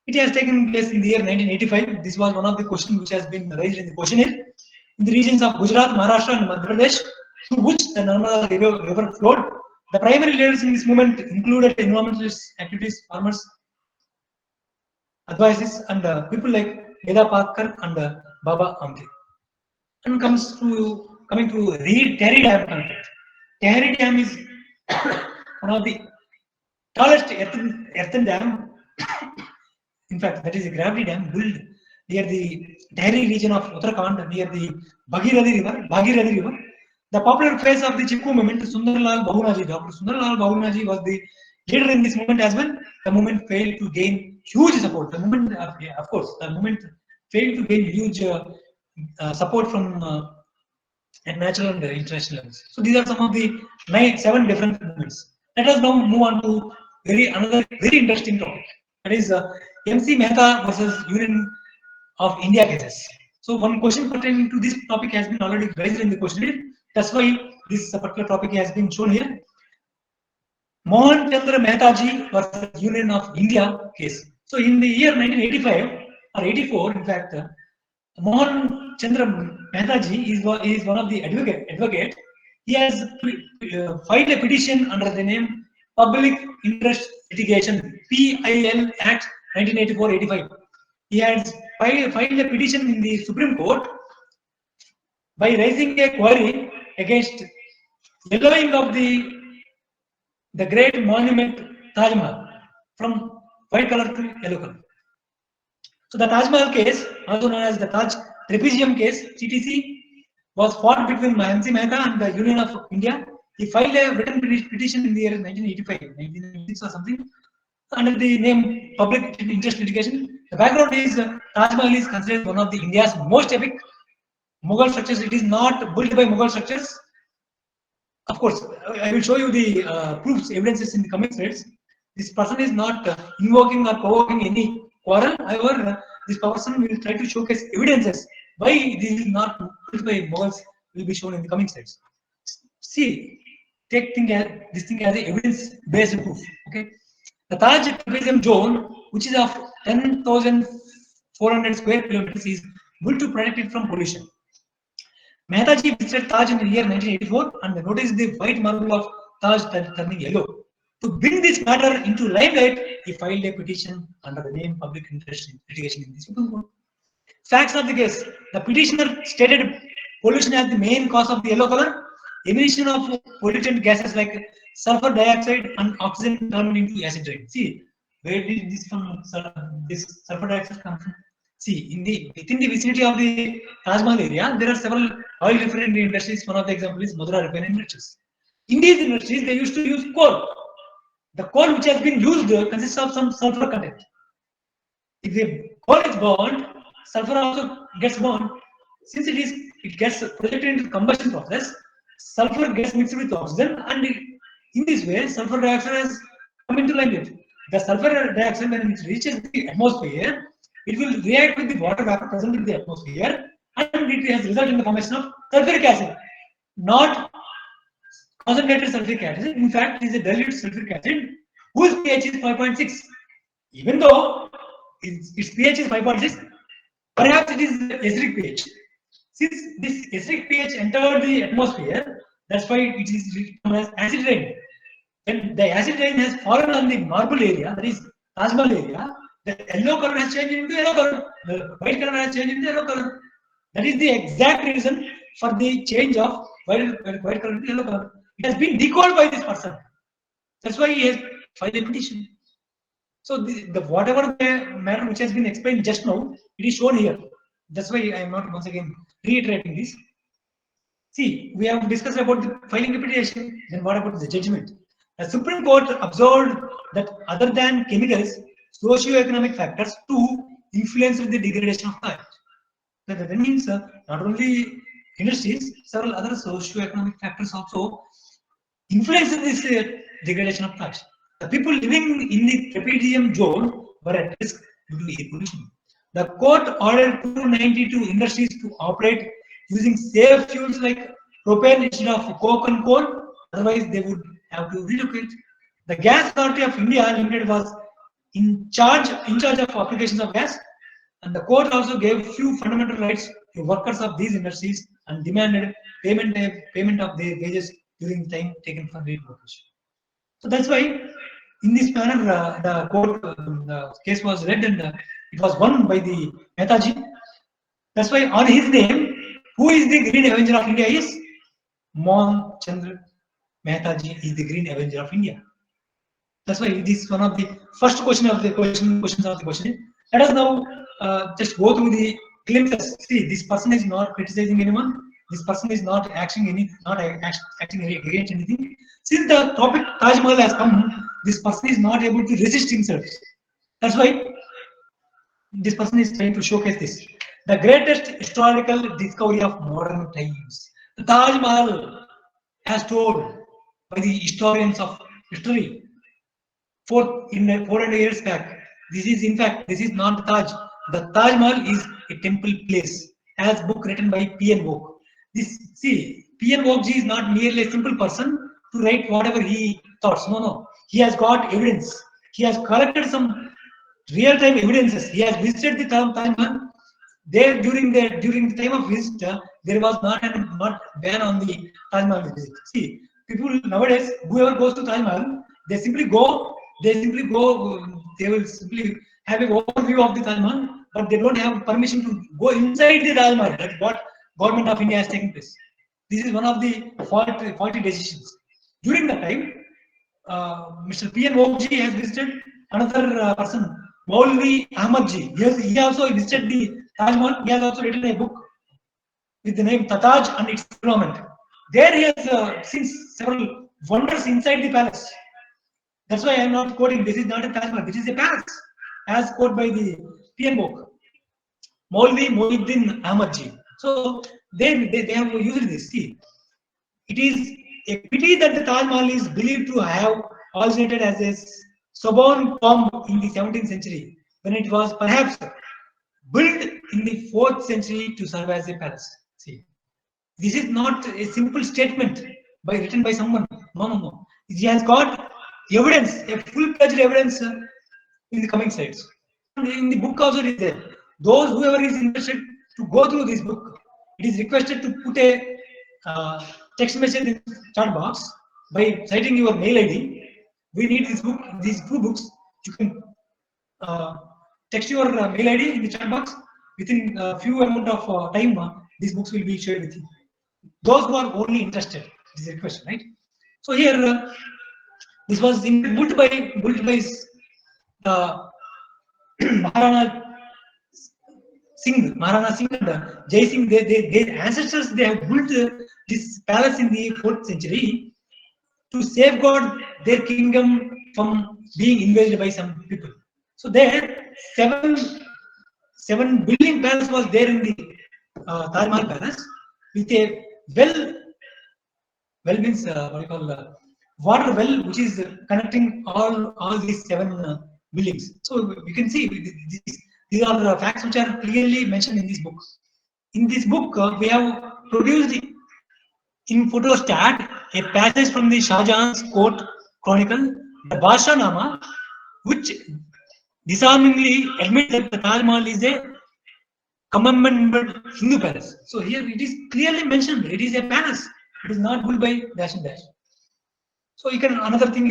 It has taken place in the year 1985. This was one of the questions which has been raised in the questionnaire. In the regions of Gujarat, Maharashtra, and Madhya Pradesh, through which the Narmada river flowed, the primary leaders in this movement included environmentalist activities, farmers, advisors, and people like Veda Patkar and Baba Amte. And coming to Tehri Dam conflict. Tehri Dam is one of the tallest earthen dam. In fact, that is a gravity dam built near the Tehri region of Uttarakhand, near the Bhagirathi River. The popular face of the Chipko movement, Sundarlal Bahunaji, Dr. Sundarlal Bahunaji was the leader in this movement as well. The movement failed to gain huge support. The movement, of course, the movement failed to gain huge support from at national and international levels. So these are some of the 7 different movements. Let us now move on to another very interesting topic. That is MC Mehta versus Union of India cases. So one question pertaining to this topic has been already raised in the questionnaire. That's why this particular topic has been shown here. Mohan Chandra Mehtaji versus Union of India case. So in the year 1985 or 84, in fact, Mohan Chandra Mehtaji is one of the advocate. He has filed a petition under the name Public Interest Litigation PIL Act 1984-85. He has filed a petition in the Supreme Court by raising a query against yellowing of the great monument Taj Mahal from white color to yellow color. So the Taj Mahal case, also known as the Taj Trapezium case, TTC, was fought between MC Mehta and the Union of India. He filed a written petition in the year 1985, 1996 or something, under the name Public Interest Litigation. The background is Taj Mahal is considered one of the India's most epic Mughal structures. It is not built by Mughal structures. Of course, I will show you the proofs, evidences in the coming slides. This person is not invoking or provoking any quarrel. However, this person will try to showcase evidences why this is not built by Mughals will be shown in the coming slides. See, take this thing as a evidence-based proof. Okay, the Taj Trapezium zone, which is of 10,400 square kilometers, is built to protect it from pollution. Mehtaji visited Taj in the year 1984 and noticed the white marble of Taj turning yellow. To bring this matter into limelight, he filed a petition under the name Public Interest Litigation in the Supreme Court. Facts of the case: the petitioner stated pollution as the main cause of the yellow color. Emission of pollutant gases like sulfur dioxide and oxygen turned into acid rain. See, where did this sulfur dioxide come from? See, within the vicinity of the Taj Mahal area, there are several oil refinery industries. One of the examples is Mudra refinery industries. In these industries, they used to use coal. The coal which has been used consists of some sulfur content. If the coal is burned, sulfur also gets burned. Since it gets projected into the combustion process, sulfur gets mixed with oxygen, and in this way, sulfur dioxide has come into limelight. The sulfur dioxide, when it reaches the atmosphere, it will react with the water vapor present in the atmosphere, and it has resulted in the formation of sulfuric acid, not concentrated sulfuric acid. In fact, it is a dilute sulfuric acid whose pH is 5.6. Even though its pH is 5.6, perhaps it is acidic pH. Since this acidic pH entered the atmosphere, that's why it is known as acid rain. When the acid rain has fallen on the marble area, that is Taj Mahal area, the yellow color has changed into yellow color, the white color has changed into yellow color. That is the exact reason for the change of white color to yellow color. It has been decoded by this person. That's why he has filed a petition. So the whatever the matter which has been explained just now, it is shown here. That's why I am not once again reiterating this. See, we have discussed about the filing a petition. Then what about the judgment? The Supreme Court observed that other than chemicals, socio-economic factors too influence the degradation of Taj. That means not only industries, several other socio-economic factors also influence this degradation of Taj. The people living in the trapedium zone were at risk due to air pollution. The court ordered 292 industries to operate using safe fuels like propane instead of coke and coal, otherwise they would have to relocate. The Gas Authority of India Limited was in charge of applications of gas, and the court also gave few fundamental rights to workers of these industries and demanded payment of their wages during the time taken for relocation. So that's why, in this manner, the court the case was read and it was won by the Mehtaji. That's why on his name, who is the Green Avenger of India is Mohan Chandra Mehtaji is the Green Avenger of India. That's why this is one of the first questions of the question. Let us now just go through the glimpses. See, this person is not criticizing anyone. This person is not acting against anything. Since the topic Taj Mahal has come, this person is not able to resist himself. That's why this person is trying to showcase this. The greatest historical discovery of modern times. The Taj Mahal, as told by the historians of history, 400 years back. This is, in fact, this is not the Taj. The Taj Mahal is a temple place, as book written by P.N. Vogue. P.N. Vogue is not merely a simple person to write whatever he thoughts. No. He has got evidence. He has collected some real-time evidences. He has visited the Taj Mahal. There, during the time of visit, there was not ban on the Taj Mahal visit. See, people nowadays, whoever goes to Taj Mahal, they will simply have an overview of the Taj Mahal, but they don't have permission to go inside the Taj Mahal. That's what government of India has taken place. This is one of the faulty decisions. During that time, Mr. P.N. Vogue has visited another person, Maulvi Ahmad ji. He also visited the Taj Mahal. He has also written a book with the name Taj and its Environment. There he has seen several wonders inside the palace. That's why I am not quoting. This is not a Taj Mahal. This is a palace, as quoted by the P.N. Vogue, Maulvi Muhyiddin Ahmad ji. So they have used this. See, it is a pity that the Taj Mahal is believed to have originated as a stone tomb in the 17th century, when it was perhaps built in the 4th century to serve as a palace. See, this is not a simple statement written by someone. No. He has got evidence, a full-fledged evidence in the coming slides. In the book also it is there. Whoever is interested, to go through this book, it is requested to put a text message in the chat box by citing your mail ID. We need this book, these two books. You can text your mail ID in the chat box. Within a few amount of time, these books will be shared with you. Those who are only interested, this is a question, right? So here, this was built by Maharana Singh and Jai Singh. Their ancestors, they have built this palace in the 4th century to safeguard their kingdom from being invaded by some people. So there, seven building palace was there in the Taj Mahal Palace, with a well means what you call water well, which is connecting all these 7 buildings. So you can see these are the facts which are clearly mentioned in this book. In this book, we have produced in photostat a passage from the Shah Jahan's court chronicle, the Basha Nama, which disarmingly admits that the Taj Mahal is a commemorable Hindu palace. So here it is clearly mentioned, it is a palace. It is not built by dash and dash. So you can, another thing